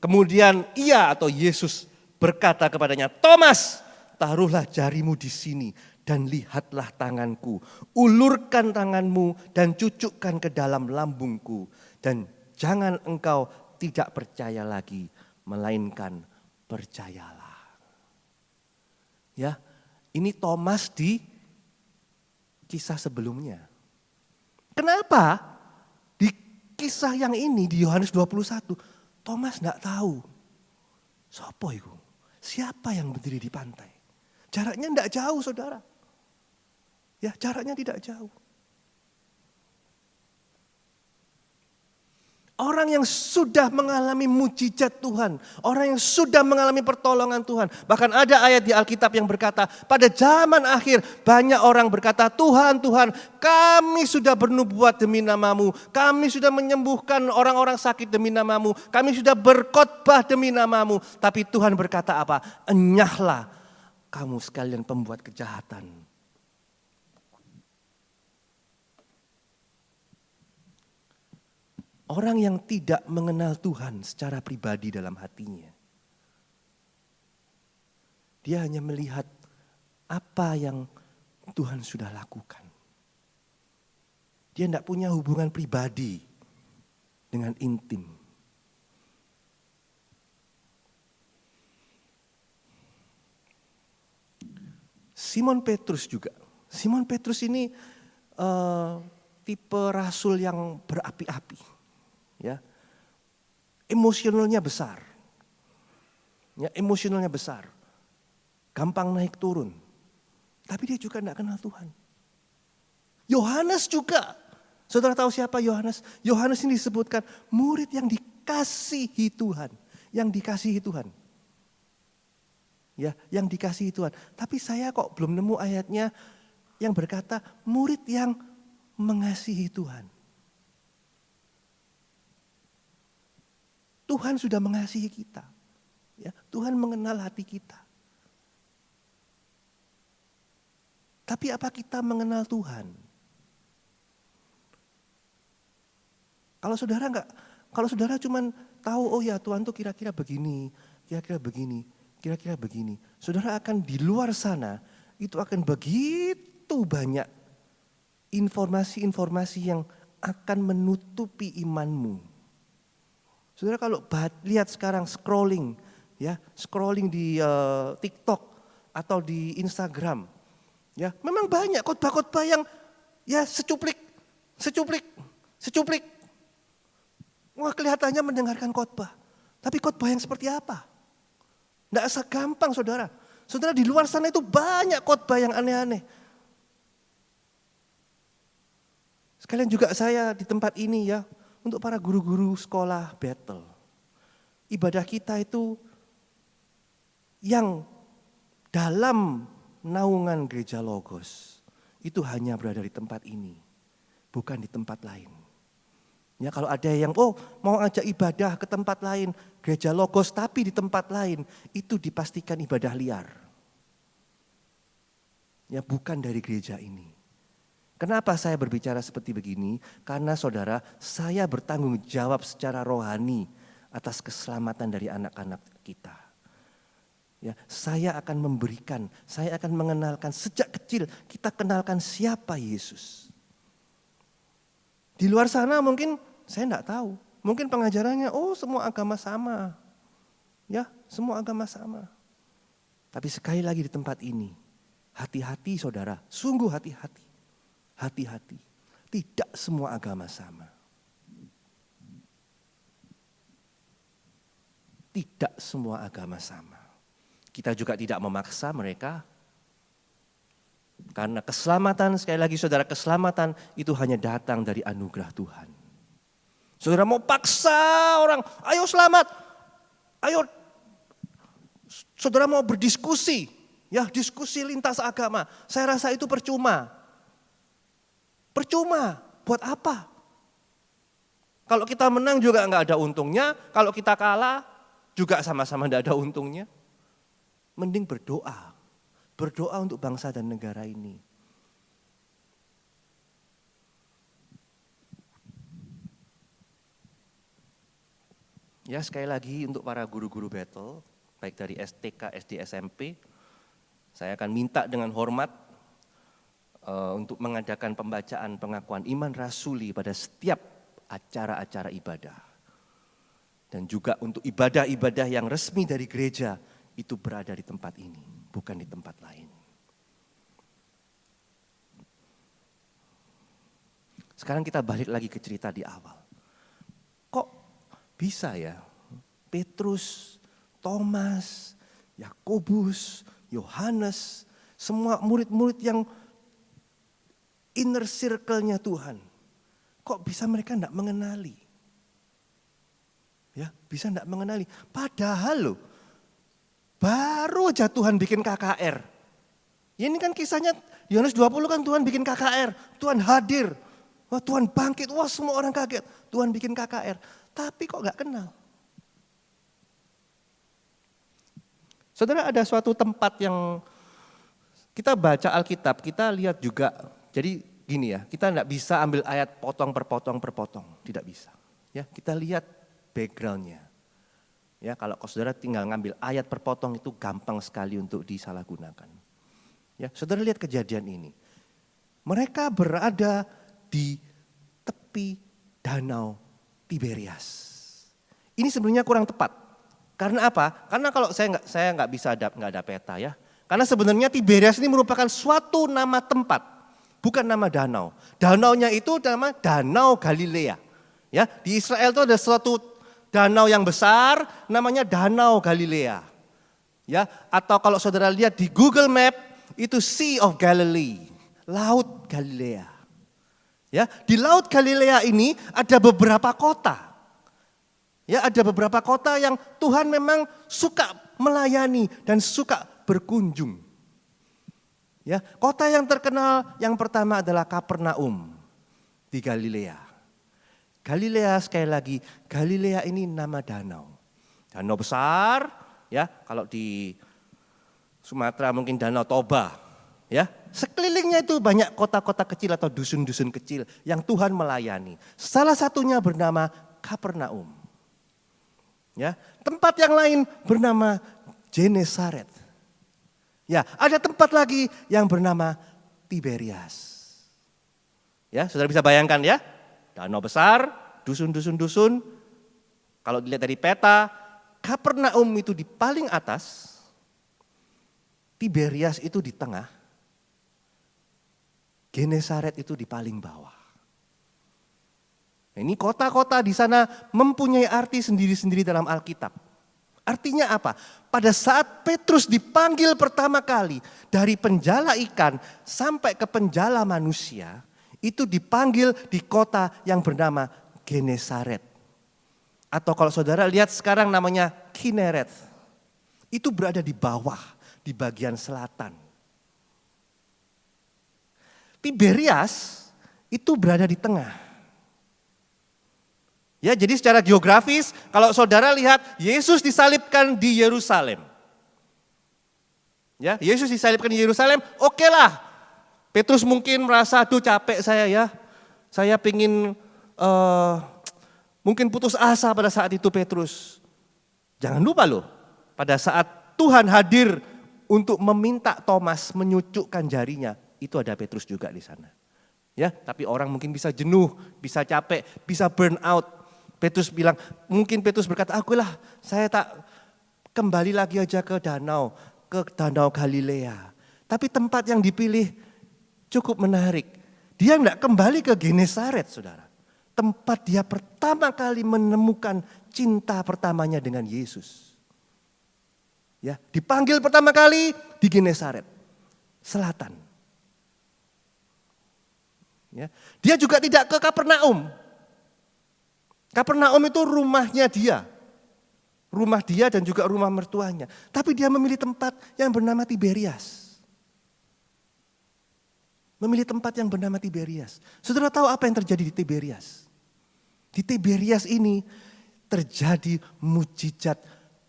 Kemudian ia atau Yesus berkata kepadanya, Thomas, taruhlah jarimu di sini dan lihatlah tanganku. Ulurkan tanganmu dan cucukkan ke dalam lambungku. Dan jangan engkau tidak percaya lagi, melainkan percayalah. Ya, ini Thomas di kisah sebelumnya. Kenapa? Di kisah yang ini di Yohanes 21, Thomas enggak tahu. Siapa yang berdiri di pantai? Jaraknya enggak jauh, saudara. Ya, jaraknya tidak jauh. Orang yang sudah mengalami mujizat Tuhan, orang yang sudah mengalami pertolongan Tuhan. Bahkan ada ayat di Alkitab yang berkata, pada zaman akhir banyak orang berkata, Tuhan, Tuhan, kami sudah bernubuat demi namamu, kami sudah menyembuhkan orang-orang sakit demi namamu, kami sudah berkhotbah demi namamu. Tapi Tuhan berkata apa? Enyahlah kamu sekalian pembuat kejahatan. Orang yang tidak mengenal Tuhan secara pribadi dalam hatinya. Dia hanya melihat apa yang Tuhan sudah lakukan. Dia tidak punya hubungan pribadi dengan intim. Simon Petrus juga. Simon Petrus ini tipe rasul yang berapi-api. Ya, emosionalnya besar. Ya, emosionalnya besar. Gampang naik turun. Tapi dia juga tidak kenal Tuhan. Yohanes juga. Saudara tahu siapa Yohanes? Yohanes ini disebutkan murid yang dikasihi Tuhan. Yang dikasihi Tuhan. Ya, yang dikasihi Tuhan. Tapi saya kok belum nemu ayatnya yang berkata murid yang mengasihi Tuhan. Tuhan sudah mengasihi kita. Ya, Tuhan mengenal hati kita. Tapi apa kita mengenal Tuhan? Kalau saudara cuma tahu, oh ya Tuhan tuh kira-kira begini, kira-kira begini, kira-kira begini. Saudara akan di luar sana, itu akan begitu banyak informasi-informasi yang akan menutupi imanmu. Saudara kalau lihat sekarang scrolling di TikTok atau di Instagram, ya memang banyak khotbah-khotbah yang ya secuplik. Wah, kelihatannya mendengarkan khotbah, tapi khotbah yang seperti apa? Tidak segampang, saudara. Saudara di luar sana itu banyak khotbah yang aneh-aneh. Sekalian juga saya di tempat ini ya. Untuk para guru-guru sekolah Bethel. Ibadah kita itu yang dalam naungan gereja Logos. Itu hanya berada di tempat ini. Bukan di tempat lain. Ya, kalau ada yang mau ngajak ibadah ke tempat lain. Gereja Logos tapi di tempat lain. Itu dipastikan ibadah liar. Ya, bukan dari gereja ini. Kenapa saya berbicara seperti begini? Karena saudara, saya bertanggung jawab secara rohani atas keselamatan dari anak-anak kita. Ya, saya akan memberikan, saya akan mengenalkan sejak kecil kita kenalkan siapa Yesus. Di luar sana mungkin saya enggak tahu. Mungkin pengajarannya, semua agama sama. Ya, semua agama sama. Tapi sekali lagi di tempat ini, hati-hati saudara, sungguh hati-hati. Hati-hati, tidak semua agama sama. Tidak semua agama sama. Kita juga tidak memaksa mereka. Karena keselamatan, sekali lagi saudara, keselamatan itu hanya datang dari anugerah Tuhan. Saudara mau paksa orang, ayo selamat, ayo. Saudara mau berdiskusi, ya diskusi lintas agama. Saya rasa itu percuma. Percuma, buat apa? Kalau kita menang juga enggak ada untungnya, kalau kita kalah juga sama-sama enggak ada untungnya. Mending berdoa. Berdoa untuk bangsa dan negara ini. Ya sekali lagi untuk para guru-guru battle, baik dari STK, SD, SMP, saya akan minta dengan hormat untuk mengadakan pembacaan pengakuan iman rasuli pada setiap acara-acara ibadah. Dan juga untuk ibadah-ibadah yang resmi dari gereja itu berada di tempat ini, bukan di tempat lain. Sekarang kita balik lagi ke cerita di awal. Kok bisa ya Petrus, Thomas, Yakobus, Yohanes, semua murid-murid yang inner circle-nya Tuhan, kok bisa mereka enggak mengenali? Ya, bisa enggak mengenali. Padahal loh, baru aja Tuhan bikin KKR. Ya, ini kan kisahnya Yohanes 20 kan Tuhan bikin KKR, Tuhan hadir. Wah, Tuhan bangkit, wah semua orang kaget. Tuhan bikin KKR, tapi kok enggak kenal. Saudara, ada suatu tempat yang kita baca Alkitab, kita lihat juga. Jadi gini ya, kita enggak bisa ambil ayat potong per potong, tidak bisa. Ya, kita lihat backgroundnya. Ya, kalau saudara tinggal ngambil ayat per potong itu gampang sekali untuk disalahgunakan. Ya, saudara lihat kejadian ini. Mereka berada di tepi danau Tiberias. Ini sebenarnya kurang tepat. Karena apa? Karena kalau saya nggak bisa nggak ada peta ya. Karena sebenarnya Tiberias ini merupakan suatu nama tempat, bukan nama danau. Danaunya itu nama Danau Galilea. Ya, di Israel itu ada suatu danau yang besar, namanya Danau Galilea. Ya, atau kalau saudara lihat di Google Map itu Sea of Galilee, Laut Galilea. Ya, di Laut Galilea ini ada beberapa kota. Ya, ada beberapa kota yang Tuhan memang suka melayani dan suka berkunjung. Ya, kota yang terkenal yang pertama adalah Kapernaum di Galilea. Galilea sekali lagi, Galilea ini nama danau. Danau besar, ya, kalau di Sumatera mungkin Danau Toba, ya. Sekelilingnya itu banyak kota-kota kecil atau dusun-dusun kecil yang Tuhan melayani. Salah satunya bernama Kapernaum. Ya, tempat yang lain bernama Genesaret. Ya, ada tempat lagi yang bernama Tiberias. Ya, saudara bisa bayangkan ya, danau besar, dusun-dusun-dusun. Kalau dilihat dari peta, Kapernaum itu di paling atas, Tiberias itu di tengah, Genesaret itu di paling bawah. Nah, ini kota-kota di sana mempunyai arti sendiri-sendiri dalam Alkitab. Artinya apa? Pada saat Petrus dipanggil pertama kali dari penjala ikan sampai ke penjala manusia, itu dipanggil di kota yang bernama Genesaret. Atau kalau saudara lihat sekarang namanya Kineret. Itu berada di bawah, di bagian selatan. Tiberias itu berada di tengah. Ya, jadi secara geografis kalau saudara lihat Yesus disalibkan di Yerusalem. Ya, Yesus disalibkan di Yerusalem, oke lah. Petrus mungkin merasa, aduh capek saya ya. Saya pingin mungkin putus asa pada saat itu Petrus. Jangan lupa loh, pada saat Tuhan hadir untuk meminta Thomas menyucukkan jarinya, itu ada Petrus juga di sana. Ya, tapi orang mungkin bisa jenuh, bisa capek, bisa burn out. Petrus bilang, mungkin Petrus berkata, saya tak kembali lagi aja ke danau Galilea. Tapi tempat yang dipilih cukup menarik. Dia enggak kembali ke Genesaret, saudara. Tempat dia pertama kali menemukan cinta pertamanya dengan Yesus. Ya, dipanggil pertama kali di Genesaret, selatan. Ya, dia juga tidak ke Kapernaum. Kapernaum itu rumahnya dia. Rumah dia dan juga rumah mertuanya. Tapi dia memilih tempat yang bernama Tiberias. Memilih tempat yang bernama Tiberias. Saudara tahu apa yang terjadi di Tiberias? Di Tiberias ini terjadi mujizat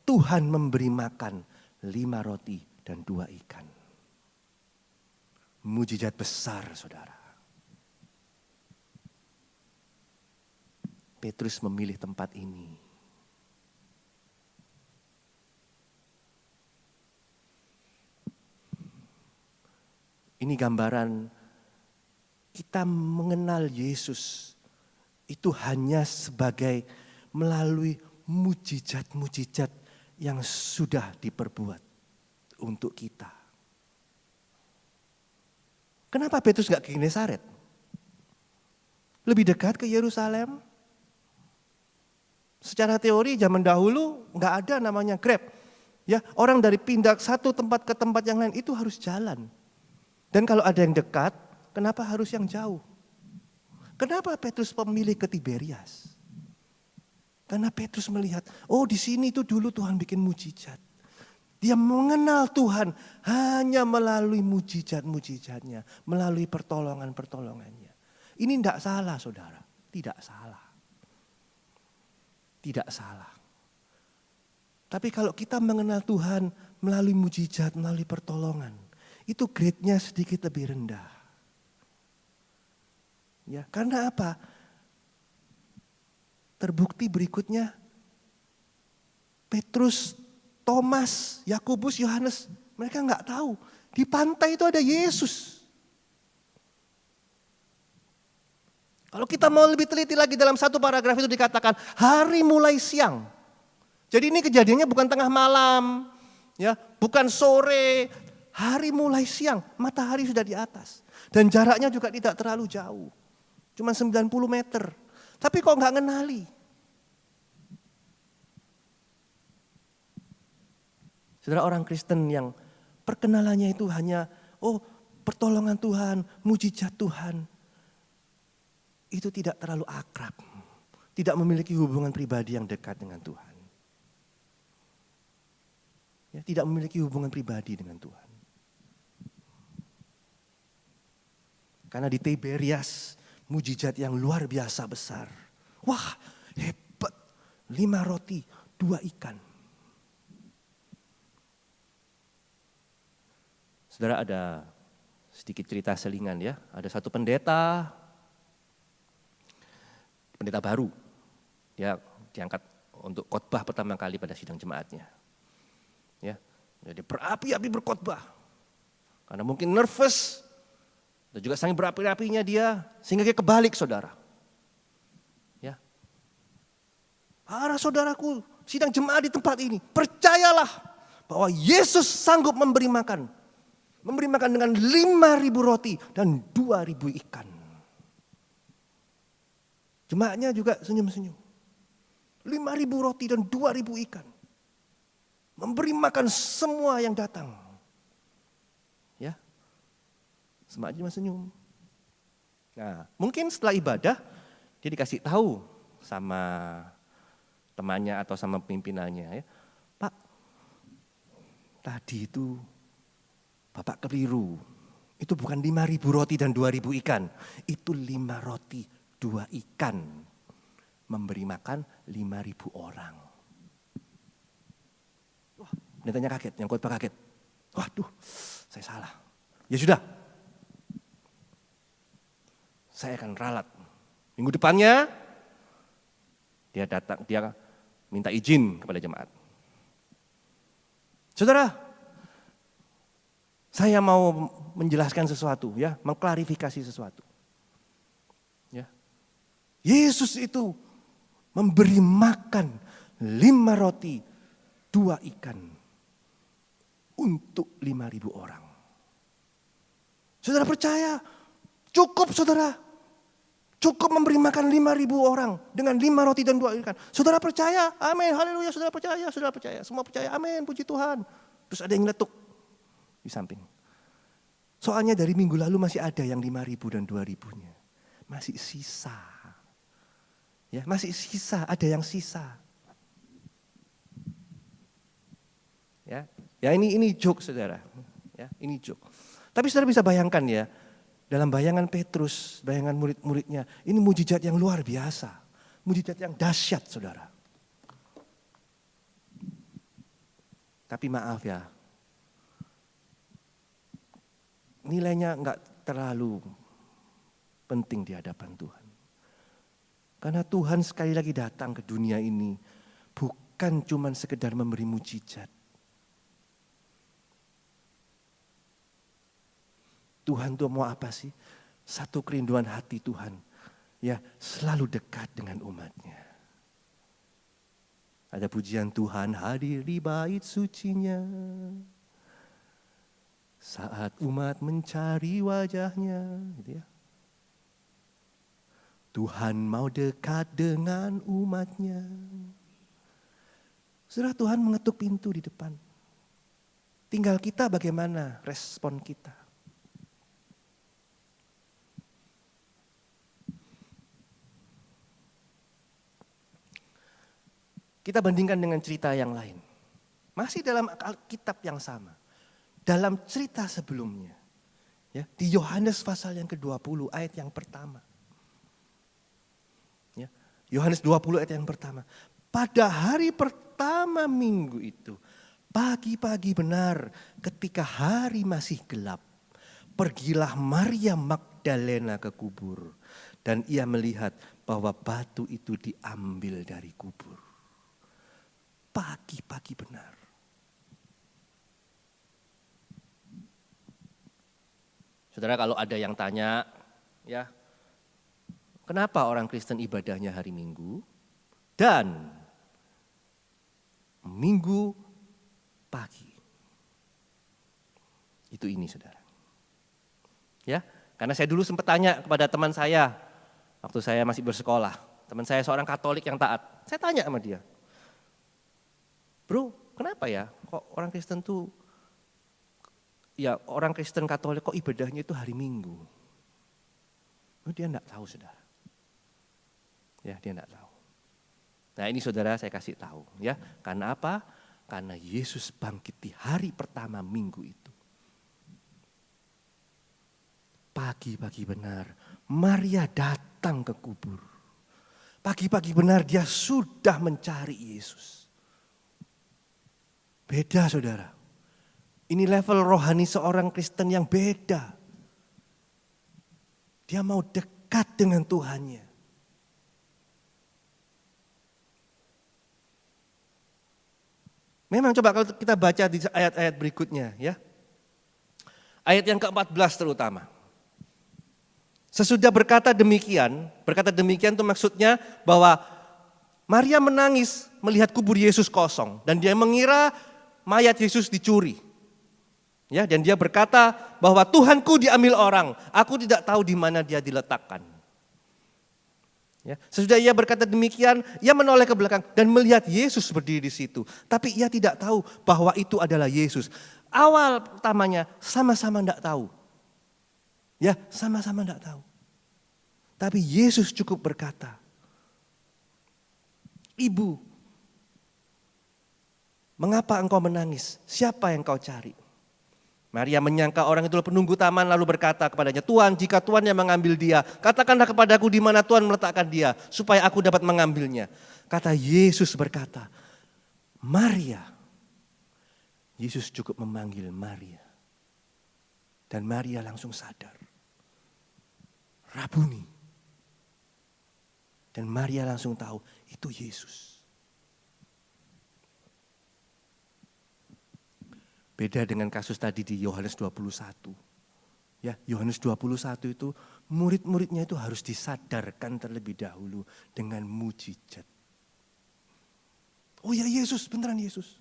Tuhan memberi makan 5 roti dan 2 ikan. Mujizat besar, saudara. Petrus memilih tempat ini. Ini gambaran kita mengenal Yesus itu hanya sebagai melalui mujizat-mujizat yang sudah diperbuat untuk kita. Kenapa Petrus gak ke Genesaret? Lebih dekat ke Yerusalem? Secara teori zaman dahulu nggak ada namanya Grab. Ya, orang dari pindah satu tempat ke tempat yang lain itu harus jalan. Dan kalau ada yang dekat, kenapa harus yang jauh? Kenapa Petrus memilih ke Tiberias? Karena Petrus melihat, di sini itu dulu Tuhan bikin mujizat. Dia mengenal Tuhan hanya melalui mujizat-mujizatnya, melalui pertolongan-pertolongannya. Ini tidak salah, saudara, tidak salah. Tidak salah. Tapi kalau kita mengenal Tuhan melalui mujizat, melalui pertolongan, itu grade-nya sedikit lebih rendah. Ya, karena apa? Terbukti berikutnya Petrus, Thomas, Yakobus, Yohanes, mereka nggak tahu di pantai itu ada Yesus. Kalau kita mau lebih teliti lagi dalam satu paragraf itu dikatakan hari mulai siang. Jadi ini kejadiannya bukan tengah malam, ya, bukan sore, hari mulai siang, matahari sudah di atas. Dan jaraknya juga tidak terlalu jauh, cuma 90 meter. Tapi kok nggak ngenali? Saudara, orang Kristen yang perkenalannya itu hanya, pertolongan Tuhan, mujizat Tuhan. Itu tidak terlalu akrab, tidak memiliki hubungan pribadi yang dekat dengan Tuhan. Ya, tidak memiliki hubungan pribadi dengan Tuhan. Karena di Tiberias, mujizat yang luar biasa besar. Wah, hebat, 5 roti, 2 ikan. Saudara, ada sedikit cerita selingan ya. Ada satu pendeta baru, dia diangkat untuk khotbah pertama kali pada sidang jemaatnya. Ya, jadi berapi-api berkhotbah, karena mungkin nervous dan juga saking berapi-apinya dia sehingga dia kebalik, saudara. Ya, para saudaraku, sidang jemaat di tempat ini, percayalah bahwa Yesus sanggup memberi makan dengan 5.000 roti dan 2.000 ikan. Jemaatnya juga senyum-senyum. 5.000 roti dan 2.000 ikan. Memberi makan semua yang datang. Ya, jemaat cuma senyum. Nah, mungkin setelah ibadah dia dikasih tahu sama temannya atau sama pimpinannya, ya, Pak, tadi itu Bapak keliru. Itu bukan 5.000 roti dan 2.000 ikan. Itu 5 roti, 2 ikan. Memberi makan 5.000 orang. Wah, pendetanya kaget, yang khotbah kaget. Waduh, saya salah. Ya sudah, saya akan ralat. Minggu depannya, dia datang, dia minta izin kepada jemaat. Saudara, saya mau menjelaskan sesuatu, ya, mengklarifikasi sesuatu. Yesus itu memberi makan 5 roti, 2 ikan untuk 5.000 orang. Saudara percaya? Cukup saudara. Cukup memberi makan 5.000 orang dengan 5 roti dan 2 ikan. Saudara percaya? Amin, haleluya, saudara percaya, saudara percaya. Semua percaya, amin, puji Tuhan. Terus ada yang letuk di samping. Soalnya dari minggu lalu masih ada yang 5.000 dan 2.000-nya. Masih sisa. Ya, masih sisa, ada yang sisa. Ya ini joke saudara. Ya, ini joke. Tapi saudara bisa bayangkan ya, dalam bayangan Petrus, bayangan murid-muridnya, ini mujizat yang luar biasa. Mujizat yang dahsyat saudara. Tapi maaf ya, nilainya enggak terlalu penting di hadapan Tuhan. Karena Tuhan sekali lagi datang ke dunia ini bukan cuma sekedar memberi mujizat. Tuhan tuh mau apa sih? Satu kerinduan hati Tuhan. Ya, selalu dekat dengan umatnya. Ada pujian Tuhan hadir di bait sucinya. Saat umat mencari wajahnya. Gitu ya. Tuhan mau dekat dengan umatnya. Saudara, Tuhan mengetuk pintu di depan. Tinggal kita bagaimana respon kita. Kita bandingkan dengan cerita yang lain. Masih dalam Alkitab yang sama. Dalam cerita sebelumnya. Ya, di Yohanes pasal yang ke-20 ayat yang pertama. Ya, Yohanes 20 ayat yang pertama. Pada hari pertama minggu itu. Pagi-pagi benar ketika hari masih gelap. Pergilah Maria Magdalena ke kubur. Dan ia melihat bahwa batu itu diambil dari kubur. Pagi-pagi benar. Saudara, kalau ada yang tanya, ya, kenapa orang Kristen ibadahnya hari Minggu dan Minggu pagi? Itu ini, saudara. Ya, karena saya dulu sempat tanya kepada teman saya waktu saya masih bersekolah. Teman saya seorang Katolik yang taat. Saya tanya sama dia. Bro, kenapa ya kok orang Kristen tuh, ya orang Kristen Katolik kok ibadahnya itu hari Minggu? Oh, dia enggak tahu saudara. Ya, dia enggak tahu. Nah ini saudara saya kasih tahu ya. Karena apa? Karena Yesus bangkit di hari pertama minggu itu. Pagi-pagi benar, Maria datang ke kubur. Pagi-pagi benar dia sudah mencari Yesus. Beda saudara. Ini level rohani seorang Kristen yang beda. Dia mau dekat dengan Tuhannya. Memang coba kalau kita baca di ayat-ayat berikutnya ya. Ayat yang ke-14 terutama. Sesudah berkata demikian itu maksudnya bahwa Maria menangis melihat kubur Yesus kosong. Dan dia mengira mayat Yesus dicuri. Ya, dan dia berkata bahwa Tuhanku diambil orang, aku tidak tahu di mana dia diletakkan. Ya, sesudah ia berkata demikian, ia menoleh ke belakang dan melihat Yesus berdiri di situ. Tapi ia tidak tahu bahwa itu adalah Yesus. Awal pertamanya sama-sama tidak tahu. Ya, sama-sama tidak tahu. Tapi Yesus cukup berkata, Ibu, mengapa engkau menangis? Siapa yang kau cari? Maria menyangka orang itu penunggu taman lalu berkata kepadanya, Tuhan, jika Tuhan yang mengambil dia, katakanlah kepadaku di mana Tuhan meletakkan dia, supaya aku dapat mengambilnya. Kata Yesus berkata, Maria. Yesus cukup memanggil Maria. Dan Maria langsung sadar. Rabuni. Dan Maria langsung tahu, itu Yesus. Beda dengan kasus tadi di Yohanes 21. Ya, Yohanes 21 itu murid-muridnya itu harus disadarkan terlebih dahulu dengan mujizat. Oh ya Yesus, beneran Yesus.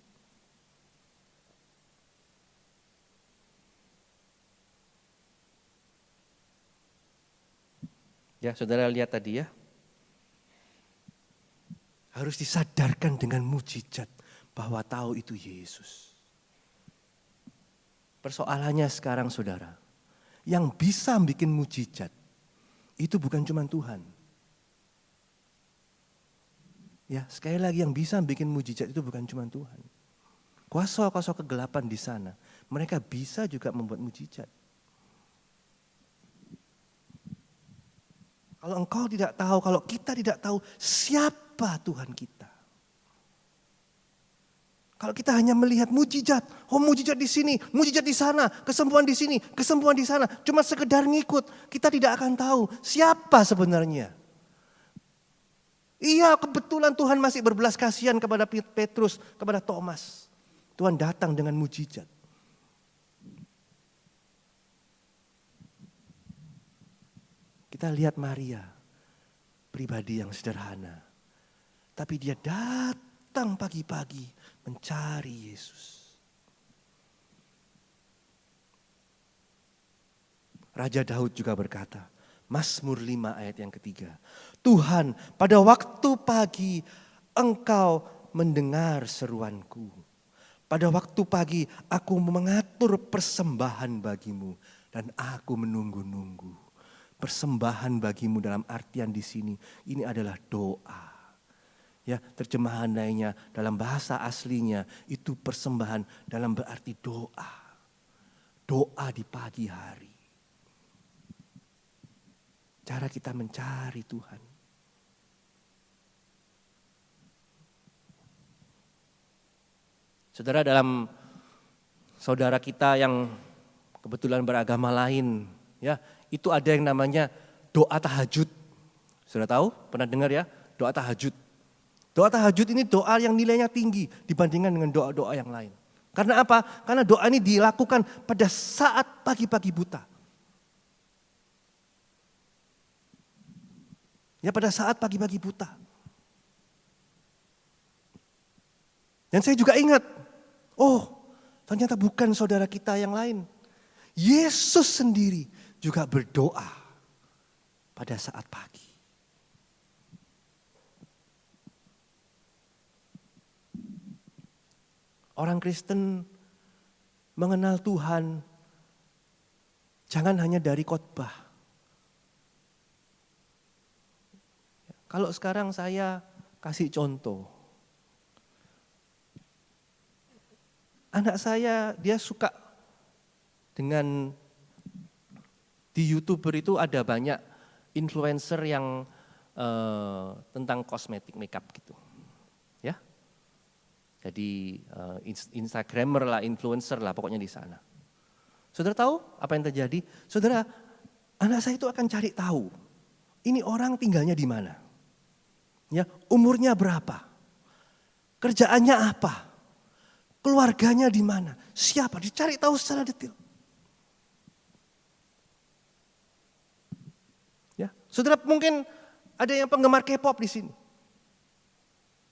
Ya, saudara lihat tadi ya. Harus disadarkan dengan mujizat bahwa tahu itu Yesus. Persoalannya sekarang saudara, yang bisa bikin mujizat itu bukan cuma Tuhan. Ya, sekali lagi yang bisa bikin mujizat itu bukan cuma Tuhan. Kuasa-kuasa kegelapan di sana, mereka bisa juga membuat mujizat. Kalau engkau tidak tahu, kalau kita tidak tahu siapa Tuhan kita. Kalau kita hanya melihat mujizat, oh mujizat di sini, mujizat di sana, kesembuhan di sini, kesembuhan di sana, cuma sekedar ngikut, kita tidak akan tahu siapa sebenarnya. Iya, kebetulan Tuhan masih berbelas kasihan kepada Petrus, kepada Thomas. Tuhan datang dengan mujizat. Kita lihat Maria, pribadi yang sederhana. Tapi dia datang pagi-pagi mencari Yesus. Raja Daud juga berkata, Mazmur 5 ayat yang ketiga. Tuhan, pada waktu pagi Engkau mendengar seruanku. Pada waktu pagi aku mengatur persembahan bagimu dan aku menunggu-nunggu. Persembahan bagimu dalam artian di sini, ini adalah doa. Ya, terjemahan lainnya dalam bahasa aslinya itu persembahan dalam berarti doa. Doa di pagi hari. Cara kita mencari Tuhan. Saudara, dalam saudara kita yang kebetulan beragama lain, ya, itu ada yang namanya doa tahajud. Sudah tahu? Pernah dengar ya? Doa tahajud. Doa tahajud ini doa yang nilainya tinggi dibandingkan dengan doa-doa yang lain. Karena apa? Karena doa ini dilakukan pada saat pagi-pagi buta. Ya, pada saat pagi-pagi buta. Dan saya juga ingat, oh ternyata bukan saudara kita yang lain. Yesus sendiri juga berdoa pada saat pagi. Orang Kristen mengenal Tuhan jangan hanya dari khotbah. Kalau sekarang saya kasih contoh. Anak saya dia suka dengan di YouTuber itu ada banyak influencer yang tentang kosmetik makeup gitu. Ya. Jadi Instagramer lah, influencer lah pokoknya di sana. Saudara tahu apa yang terjadi? Saudara, anak saya itu akan cari tahu. Ini orang tinggalnya di mana? Ya, umurnya berapa? Kerjaannya apa? Keluarganya di mana? Siapa? Dicari tahu secara detail. Ya, saudara mungkin ada yang penggemar K-pop di sini.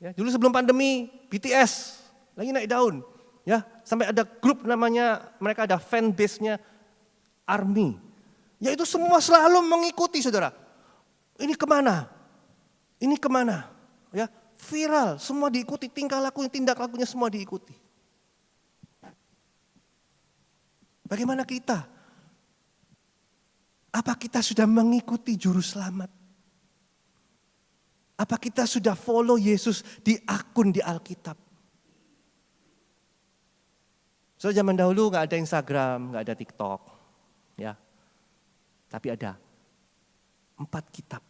Ya, dulu sebelum pandemi BTS lagi naik daun, ya sampai ada grup namanya mereka ada fan base-nya ARMY. Ya itu semua selalu mengikuti saudara. Ini kemana? Ini kemana? Ya viral, semua diikuti, tingkah lakunya, tindak lakunya semua diikuti. Bagaimana kita? Apa kita sudah mengikuti juru selamat? Apa kita sudah follow Yesus di akun di Alkitab? So zaman dahulu nggak ada Instagram, nggak ada TikTok, ya. Tapi ada 4 kitab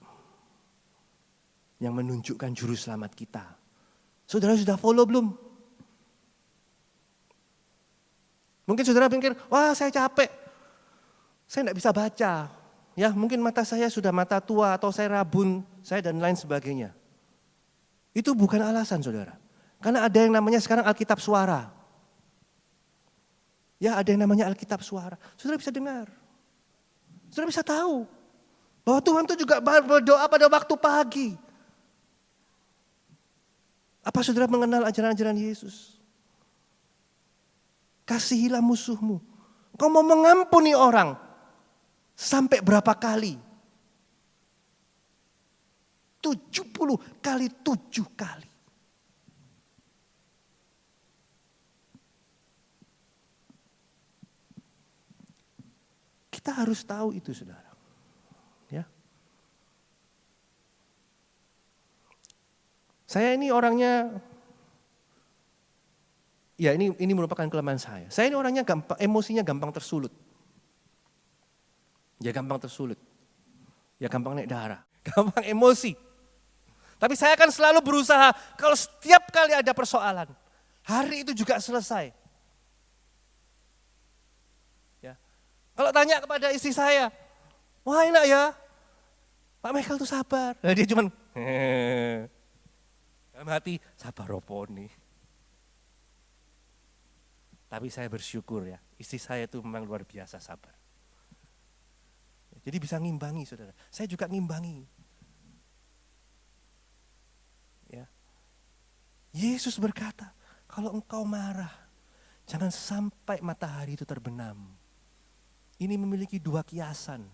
yang menunjukkan juru selamat kita. Saudara sudah follow belum? Mungkin saudara pikir, wah saya capek, saya nggak bisa baca. Ya mungkin mata saya sudah mata tua atau saya rabun, saya dan lain sebagainya. Itu bukan alasan saudara. Karena ada yang namanya sekarang Alkitab Suara. Ya ada yang namanya Alkitab Suara. Saudara bisa dengar. Saudara bisa tahu bahwa Tuhan itu juga berdoa pada waktu pagi. Apa saudara mengenal ajaran-ajaran Yesus? Kasihilah musuhmu. Kau mau mengampuni orang sampai berapa kali? 70 kali 7 kali. Kita harus tahu itu, saudara. Ya. Saya ini orangnya, ya ini merupakan kelemahan saya. Saya ini orangnya emosinya gampang tersulut. Ya gampang tersulut. Ya gampang naik darah. Gampang emosi. Tapi saya akan selalu berusaha kalau setiap kali ada persoalan, hari itu juga selesai. Ya. Kalau tanya kepada istri saya, wah enak ya, Pak Michael tuh sabar. Nah, dia cuman, dalam hati, sabar opo nih. Tapi saya bersyukur ya, istri saya itu memang luar biasa sabar. Jadi bisa ngimbangi saudara, saya juga ngimbangi. Ya. Yesus berkata, kalau engkau marah, jangan sampai matahari itu terbenam. Ini memiliki dua kiasan.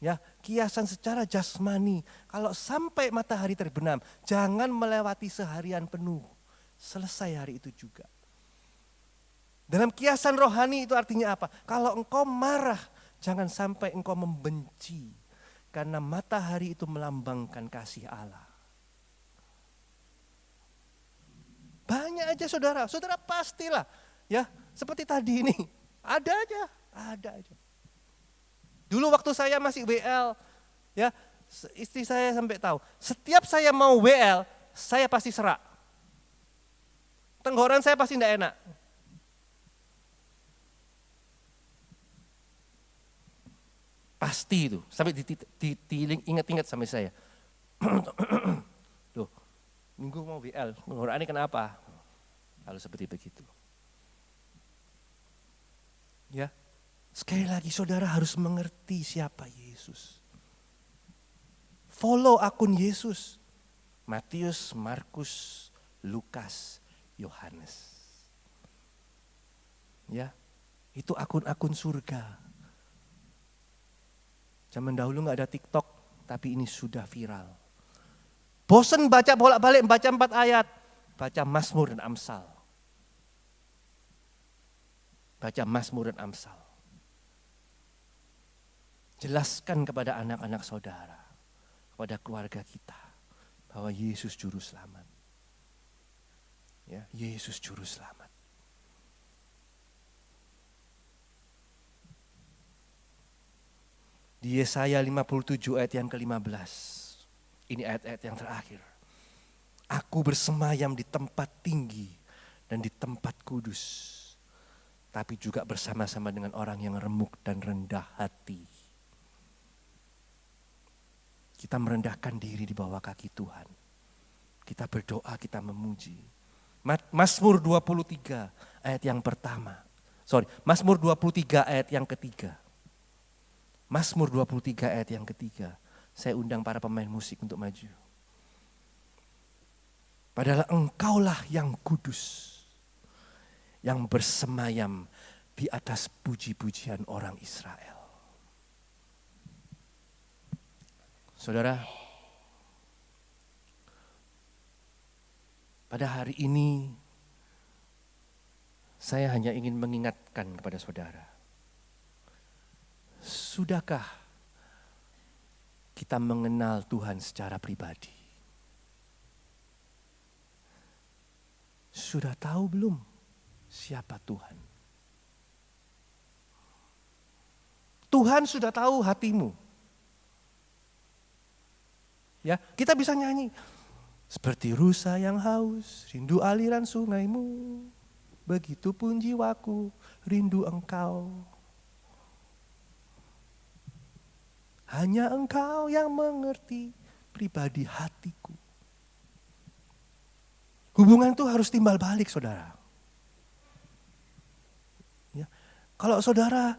Ya, kiasan secara jasmani, kalau sampai matahari terbenam, jangan melewati seharian penuh. Selesai hari itu juga. Dalam kiasan rohani itu artinya apa? Kalau engkau marah, jangan sampai engkau membenci. Karena matahari itu melambangkan kasih Allah. Banyak aja saudara, saudara pastilah. Ya, seperti tadi ini, ada aja. Dulu waktu saya masih WL, ya istri saya sampai tahu, setiap saya mau WL, saya pasti serak. Tenggorokan saya pasti tidak enak. Pasti itu, sampai ingat-ingat sampai saya. Loh, minggu mau WL, tenggorokan ini kenapa? Kalau seperti begitu. Ya. Sekali lagi saudara harus mengerti siapa Yesus. Follow akun Yesus. Matius, Markus, Lukas, Yohanes. Ya, itu akun-akun surga. Zaman dahulu gak ada TikTok, tapi ini sudah viral. Bosen baca bolak-balik, baca 4 ayat. Baca Mazmur dan Amsal. Baca Mazmur dan Amsal. Jelaskan kepada anak-anak saudara, kepada keluarga kita, bahwa Yesus juru selamat. Ya, Yesus juru selamat. Di Yesaya 57 ayat yang ke-15, ini ayat-ayat yang terakhir. Aku bersemayam di tempat tinggi dan di tempat kudus, tapi juga bersama-sama dengan orang yang remuk dan rendah hati. Kita merendahkan diri di bawah kaki Tuhan. Kita berdoa, kita memuji. Mazmur 23 ayat yang pertama. Mazmur 23 ayat yang ketiga. Mazmur 23 ayat yang ketiga. Saya undang para pemain musik untuk maju. Padahal engkaulah yang kudus, yang bersemayam di atas puji-pujian orang Israel. Saudara, pada hari ini saya hanya ingin mengingatkan kepada saudara. Sudahkah kita mengenal Tuhan secara pribadi? Sudah tahu belum siapa Tuhan? Tuhan sudah tahu hatimu. Ya, kita bisa nyanyi. Seperti rusa yang haus, rindu aliran sungaimu. Begitupun jiwaku, rindu engkau. Hanya engkau yang mengerti pribadi hatiku. Hubungan itu harus timbal balik, saudara. Ya, kalau saudara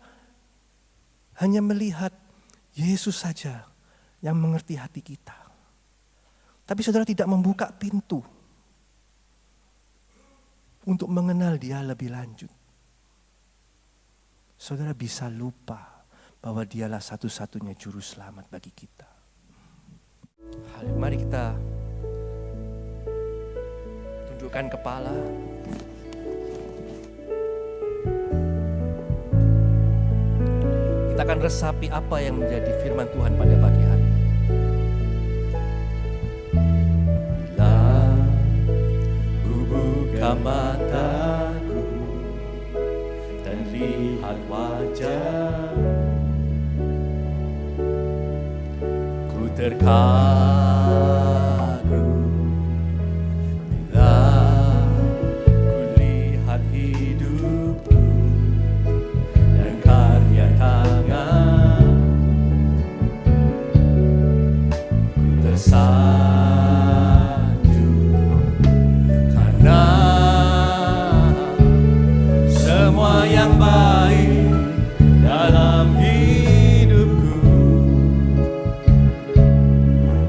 hanya melihat Yesus saja yang mengerti hati kita. Tapi saudara tidak membuka pintu untuk mengenal Dia lebih lanjut. Saudara bisa lupa bahwa Dialah satu-satunya juru selamat bagi kita. Mari kita tundukkan kepala. Kita akan resapi apa yang menjadi firman Tuhan pada pagi hari ini. Bila ku buka mataku dan lihat wajah, ku terkagum. Bila ku lihat hidupku dan karya tangan, ku tersanjung karena semua yang baik dalam hidupku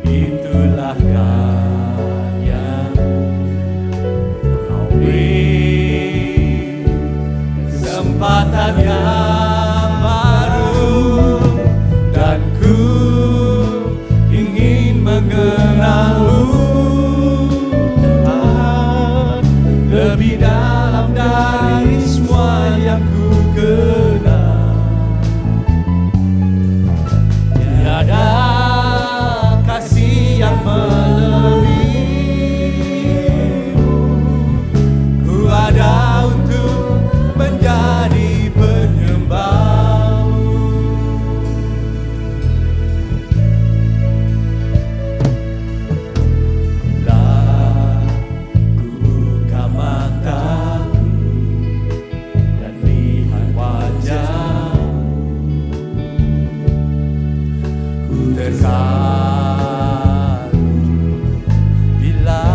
itulah karya-Mu. Kau beri kesempatan yang baru dan ku ingin mengenal-Mu, Tuhan, lebih dalam dari semua yang ku kenal. Tiada kasih yang melebihi-Mu. Ku ada untuk menjadi penyembah-Mu. Bila ku buka mataku dan lihat wajah, ku terkagum. Bila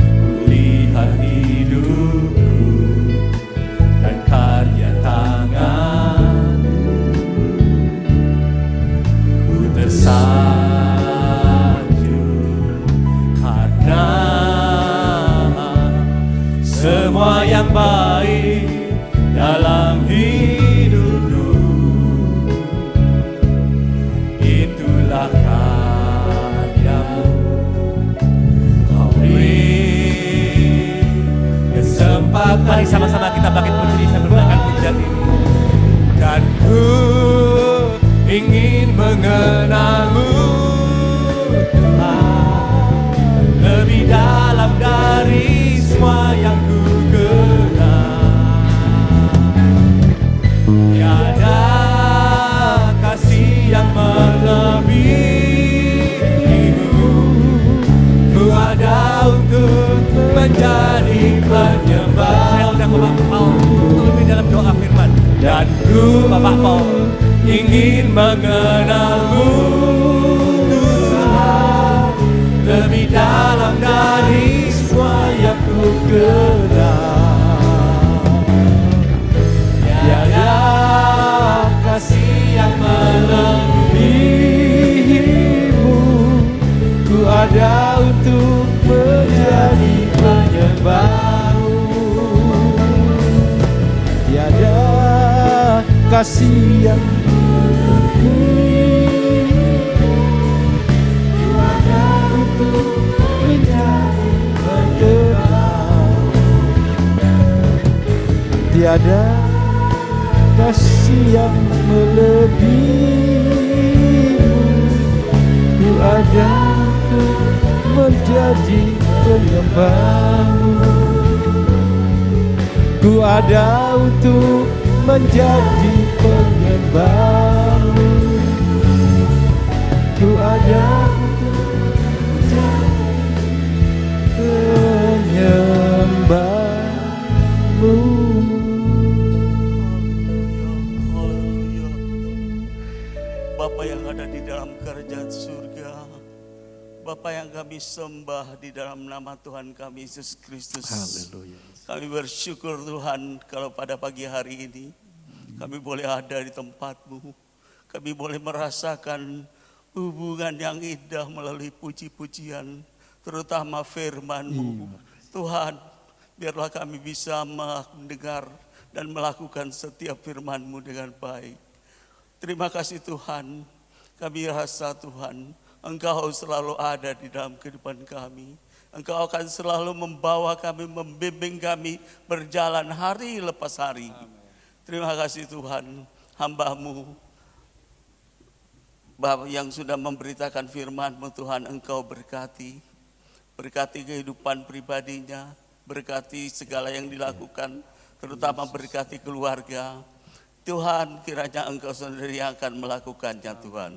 ku lihat hidupku dan karya tangan, ku tersanjung karena semua yang baik dalam hidupku itulah karya-Mu. Kau beri kesempatan. Mari sama-sama kita bangkit berdiri sambil menangkan pujian ini. Dan ku ingin mengenal-Mu, Tuhan, lebih dalam dari semua yang ku kenal. Tiada kasih yang melebihi-Mu. Ku ada untuk menjadi penyembah. Saya undang Bapak Paul untuk lebih dalam doa firman. Dan ku, Bapak Paul, ingin mengenal-Mu, Tuhan, lebih dalam dari semua yang ku kenal. Tiada kasih yang melebihi-Mu. Ku ada untuk menjadi penyembah-Mu. Tiada kasih yang melebihi-Mu. Ku ada untuk menjadi penyembah-Mu. Tiada kasih yang melebihi-Mu. Ku ada untuk menjadi penyembah-Mu. Ku ada untuk menjadi penyembah-Mu. Ku ada untuk menjadi penyembah-Mu. Haleluya. Bapa yang ada di dalam kerajaan surga, Bapa yang kami sembah di dalam nama Tuhan kami Yesus Kristus. Haleluya. Kami bersyukur Tuhan kalau pada pagi hari ini kami boleh ada di tempat-Mu. kami boleh merasakan hubungan yang indah melalui puji-pujian, terutama firman-Mu. Tuhan, biarlah kami bisa mendengar dan melakukan setiap firman-Mu dengan baik. Terima kasih Tuhan, kami rasa Tuhan, Engkau selalu ada di dalam kehidupan kami. Engkau akan selalu membawa kami, membimbing kami berjalan hari lepas hari. Terima kasih Tuhan, hamba-Mu Bapak yang sudah memberitakan firman-Mu Tuhan, Engkau berkati. Berkati kehidupan pribadinya, berkati segala yang dilakukan, terutama berkati keluarga. Tuhan, kiranya Engkau sendiri akan melakukannya Tuhan.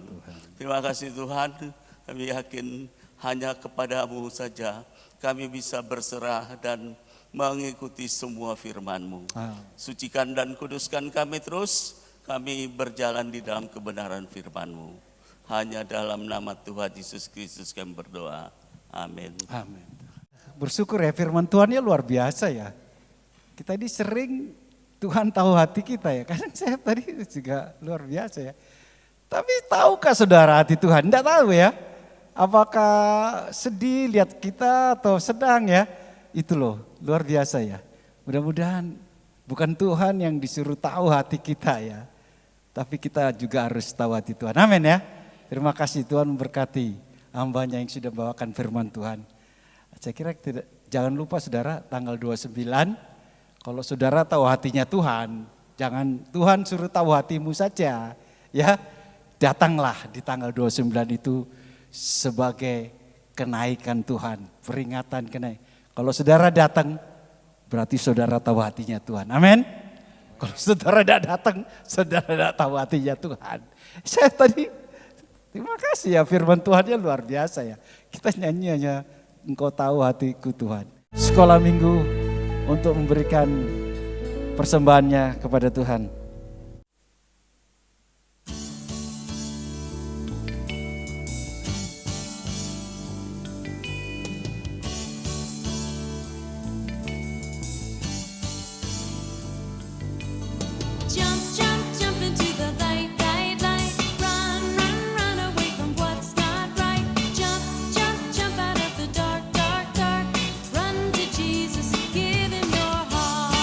Terima kasih Tuhan, kami yakin hanya kepada-Mu saja kami bisa berserah dan mengikuti semua firman-Mu. Sucikan dan kuduskan kami terus, kami berjalan di dalam kebenaran firman-Mu. Hanya dalam nama Tuhan Yesus Kristus kami berdoa. Amin. Amin. Bersyukur ya, firman Tuhan ya luar biasa ya. Kita ini sering Tuhan tahu hati kita ya. Kadang saya tadi juga luar biasa ya. Tapi tahukah saudara hati Tuhan? Tidak tahu ya. Apakah sedih lihat kita atau sedang ya. Itu loh luar biasa ya. Mudah-mudahan bukan Tuhan yang disuruh tahu hati kita ya. Tapi kita juga harus tahu hati Tuhan. Amin ya. Terima kasih Tuhan memberkati hambanya yang sudah bawakan firman Tuhan. Saya kira jangan lupa saudara tanggal 29. Kalau saudara tahu hatinya Tuhan, jangan Tuhan suruh tahu hatimu saja. Ya, datanglah di tanggal 29 itu sebagai kenaikan Tuhan, peringatan kenaikan. Kalau saudara datang, berarti saudara tahu hatinya Tuhan. Amin. Kalau saudara tidak datang, saudara tidak tahu hatinya Tuhan. Saya tadi terima kasih ya, firman Tuhannya luar biasa ya. Kita nyanyi hanya Engkau tahu hatiku Tuhan. Sekolah minggu untuk memberikan persembahannya kepada Tuhan. Jump, jump, jump into the light, light, light. Run, run, run away from what's not right. Jump, jump, jump out of the dark, dark, dark. Run to Jesus, give Him your heart.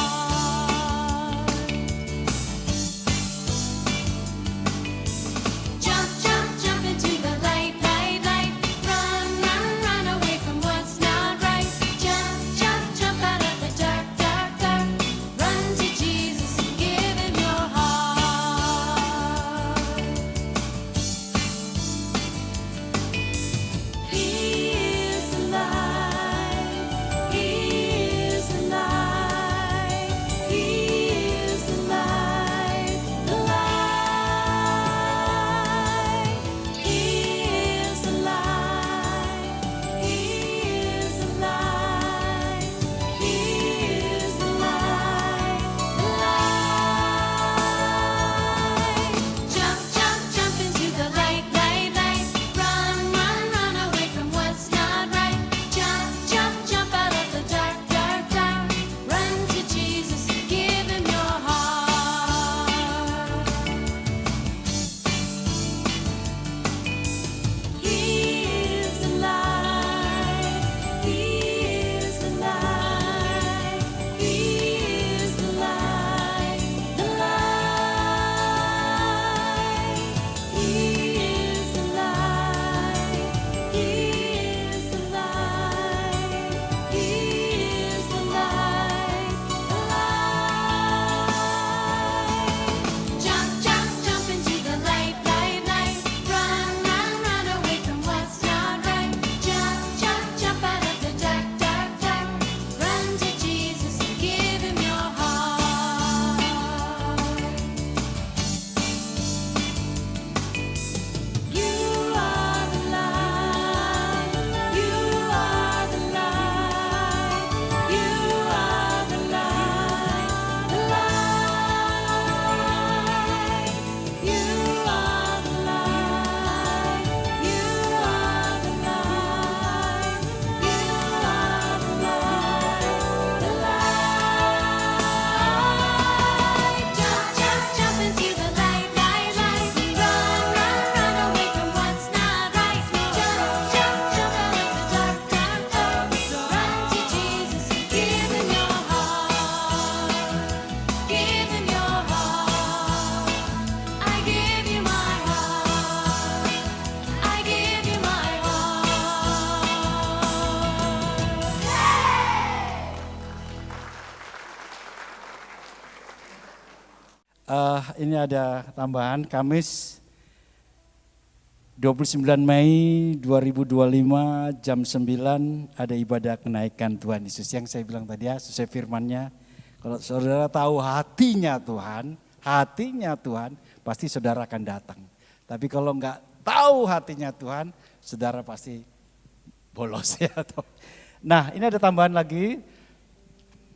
ini ada tambahan Kamis 29 Mei 2025 jam 9 ada ibadah kenaikan Tuhan Yesus. Yang saya bilang tadi ya, sesuai firman-Nya. Kalau saudara tahu hatinya Tuhan, pasti saudara akan datang. Tapi kalau enggak tahu hatinya Tuhan, saudara pasti bolos ya. Nah, ini ada tambahan lagi.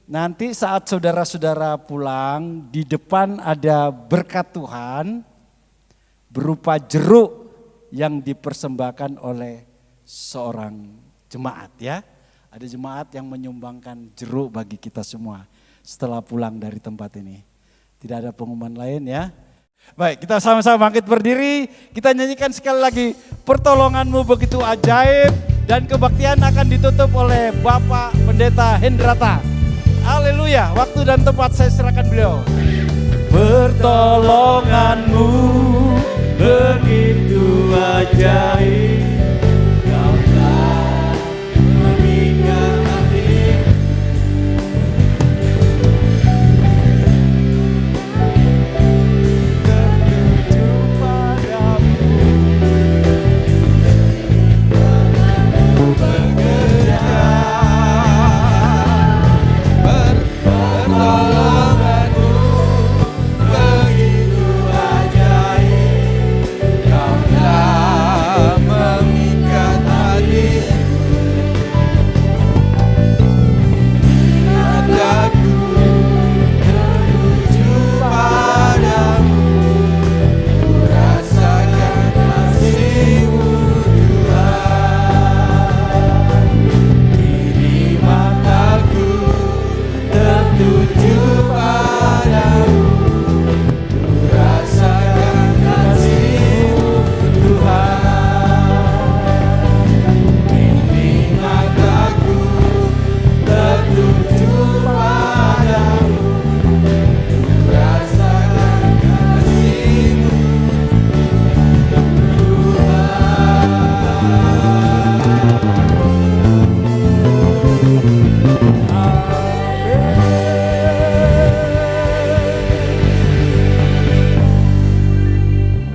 Nanti saat saudara-saudara pulang, di depan ada berkat Tuhan berupa jeruk yang dipersembahkan oleh seorang jemaat ya. Ada jemaat yang menyumbangkan jeruk bagi kita semua setelah pulang dari tempat ini. Tidak ada pengumuman lain ya. Baik, kita sama-sama bangkit berdiri. Kita nyanyikan sekali lagi, pertolonganmu begitu ajaib. Dan kebaktian akan ditutup oleh Bapak Pendeta Hendrata. Haleluya, waktu dan tempat saya serahkan beliau. Pertolonganmu begitu ajaib, Kau telah memikat hatiku. Tertuju padamu, bekerja. Pertolonganmu begitu ajaib, Kau telah memikat hatiku. Mataku tertuju padamu, ku rasakan kasih-Mu Tuhan. Kini mataku tertuju padamu, ku rasakan kasih-Mu Tuhan. Kini mataku tertuju padamu, ku rasakan kasih-Mu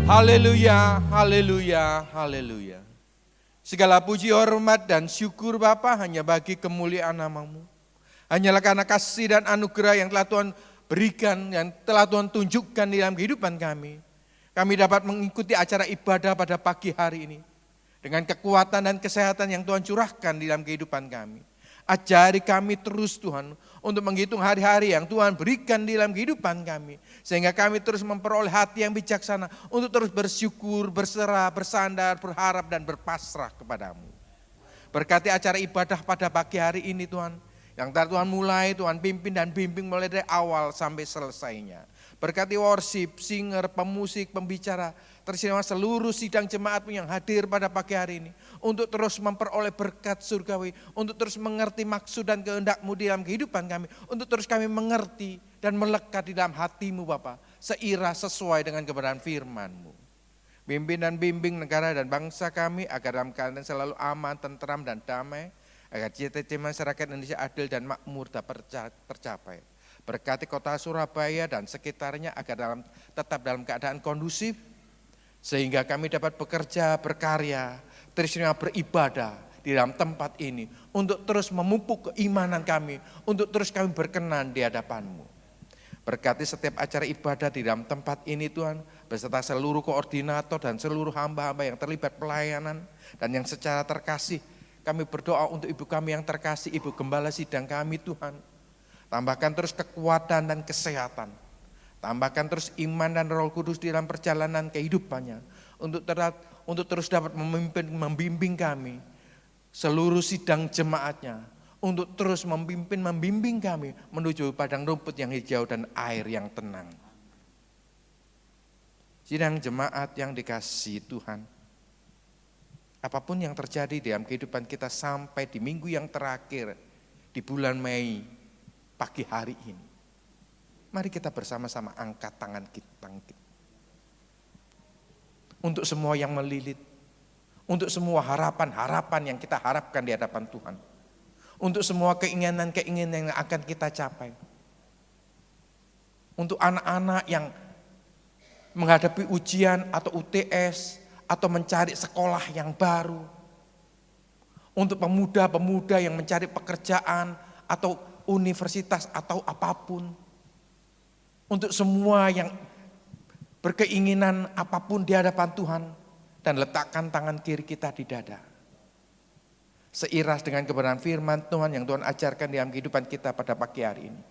Haleluya, haleluya, haleluya. Segala puji, hormat, dan syukur Bapa hanya bagi kemuliaan nama-Mu. Hanyalah karena kasih dan anugerah yang telah Tuhan berikan, yang telah Tuhan tunjukkan di dalam kehidupan kami. Kami dapat mengikuti acara ibadah pada pagi hari ini. Dengan kekuatan dan kesehatan yang Tuhan curahkan di dalam kehidupan kami. Ajari kami terus Tuhan untuk menghitung hari-hari yang Tuhan berikan di dalam kehidupan kami. Sehingga kami terus memperoleh hati yang bijaksana untuk terus bersyukur, berserah, bersandar, berharap dan berpasrah kepadamu. Berkati acara ibadah pada pagi hari ini Tuhan. Yang telah Tuhan mulai, Tuhan pimpin dan bimbing mulai dari awal sampai selesainya. Berkati worship, singer, pemusik, pembicara, tersedia seluruh sidang jemaat-Mu yang hadir pada pagi hari ini. Untuk terus memperoleh berkat surgawi, untuk terus mengerti maksud dan kehendak-Mu di dalam kehidupan kami. Untuk terus kami mengerti dan melekat di dalam hati-Mu Bapa, seirah sesuai dengan kebenaran firman-Mu. Pimpin dan bimbing negara dan bangsa kami agar dalam keadaan selalu aman, tentram dan damai. Agar cita-cita masyarakat Indonesia adil dan makmur dapat tercapai. Berkati kota Surabaya dan sekitarnya agar tetap dalam keadaan kondusif. Sehingga kami dapat bekerja, berkarya, terus beribadah di dalam tempat ini. Untuk terus memupuk keimanan kami, untuk terus kami berkenan di hadapan-Mu. Berkati setiap acara ibadah di dalam tempat ini Tuhan, beserta seluruh koordinator dan seluruh hamba-hamba yang terlibat pelayanan. Dan yang secara terkasih, kami berdoa untuk ibu kami yang terkasih, Ibu Gembala Sidang kami Tuhan. Tambahkan terus kekuatan dan kesehatan. Tambahkan terus iman dan Roh Kudus di dalam perjalanan kehidupannya. Untuk terus dapat memimpin, membimbing kami. Seluruh sidang jemaatnya. Untuk terus membimbing kami menuju padang rumput yang hijau dan air yang tenang. Sidang jemaat yang dikasihi Tuhan. Apapun yang terjadi dalam kehidupan kita sampai di minggu yang terakhir di bulan Mei pagi hari ini. Mari kita bersama-sama angkat tangan kita bangkit. Untuk semua yang melilit, untuk semua harapan-harapan yang kita harapkan di hadapan Tuhan. Untuk semua keinginan-keinginan yang akan kita capai. Untuk anak-anak yang menghadapi ujian atau UTS, atau mencari sekolah yang baru. Untuk pemuda-pemuda yang mencari pekerjaan atau universitas atau apapun. Untuk semua yang berkeinginan apapun di hadapan Tuhan dan letakkan tangan kiri kita di dada. Seiras dengan kebenaran firman Tuhan yang Tuhan ajarkan dalam kehidupan kita pada pagi hari ini.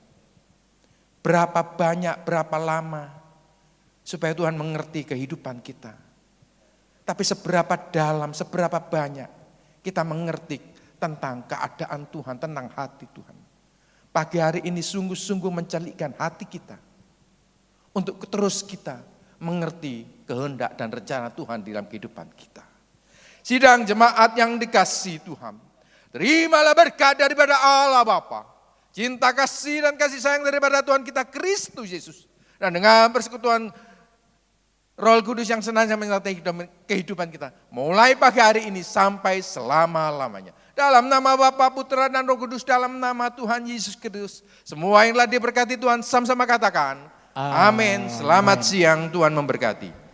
Berapa banyak, berapa lama supaya Tuhan mengerti kehidupan kita. Tapi seberapa dalam, seberapa banyak kita mengerti tentang keadaan Tuhan, tentang hati Tuhan. Pagi hari ini sungguh-sungguh mencelikkan hati kita untuk terus kita mengerti kehendak dan rencana Tuhan dalam kehidupan kita. Sidang jemaat yang dikasihi Tuhan, terimalah berkat daripada Allah Bapa, cinta kasih dan kasih sayang daripada Tuhan kita Kristus Yesus, dan dengan persekutuan Roh Kudus yang senantiasa menyertai kehidupan kita, mulai pagi hari ini sampai selama-lamanya. Dalam nama Bapa, Putra, dan Roh Kudus, dalam nama Tuhan Yesus Kristus, semua yang telah diberkati Tuhan sama-sama katakan, amin. Selamat siang, Tuhan memberkati.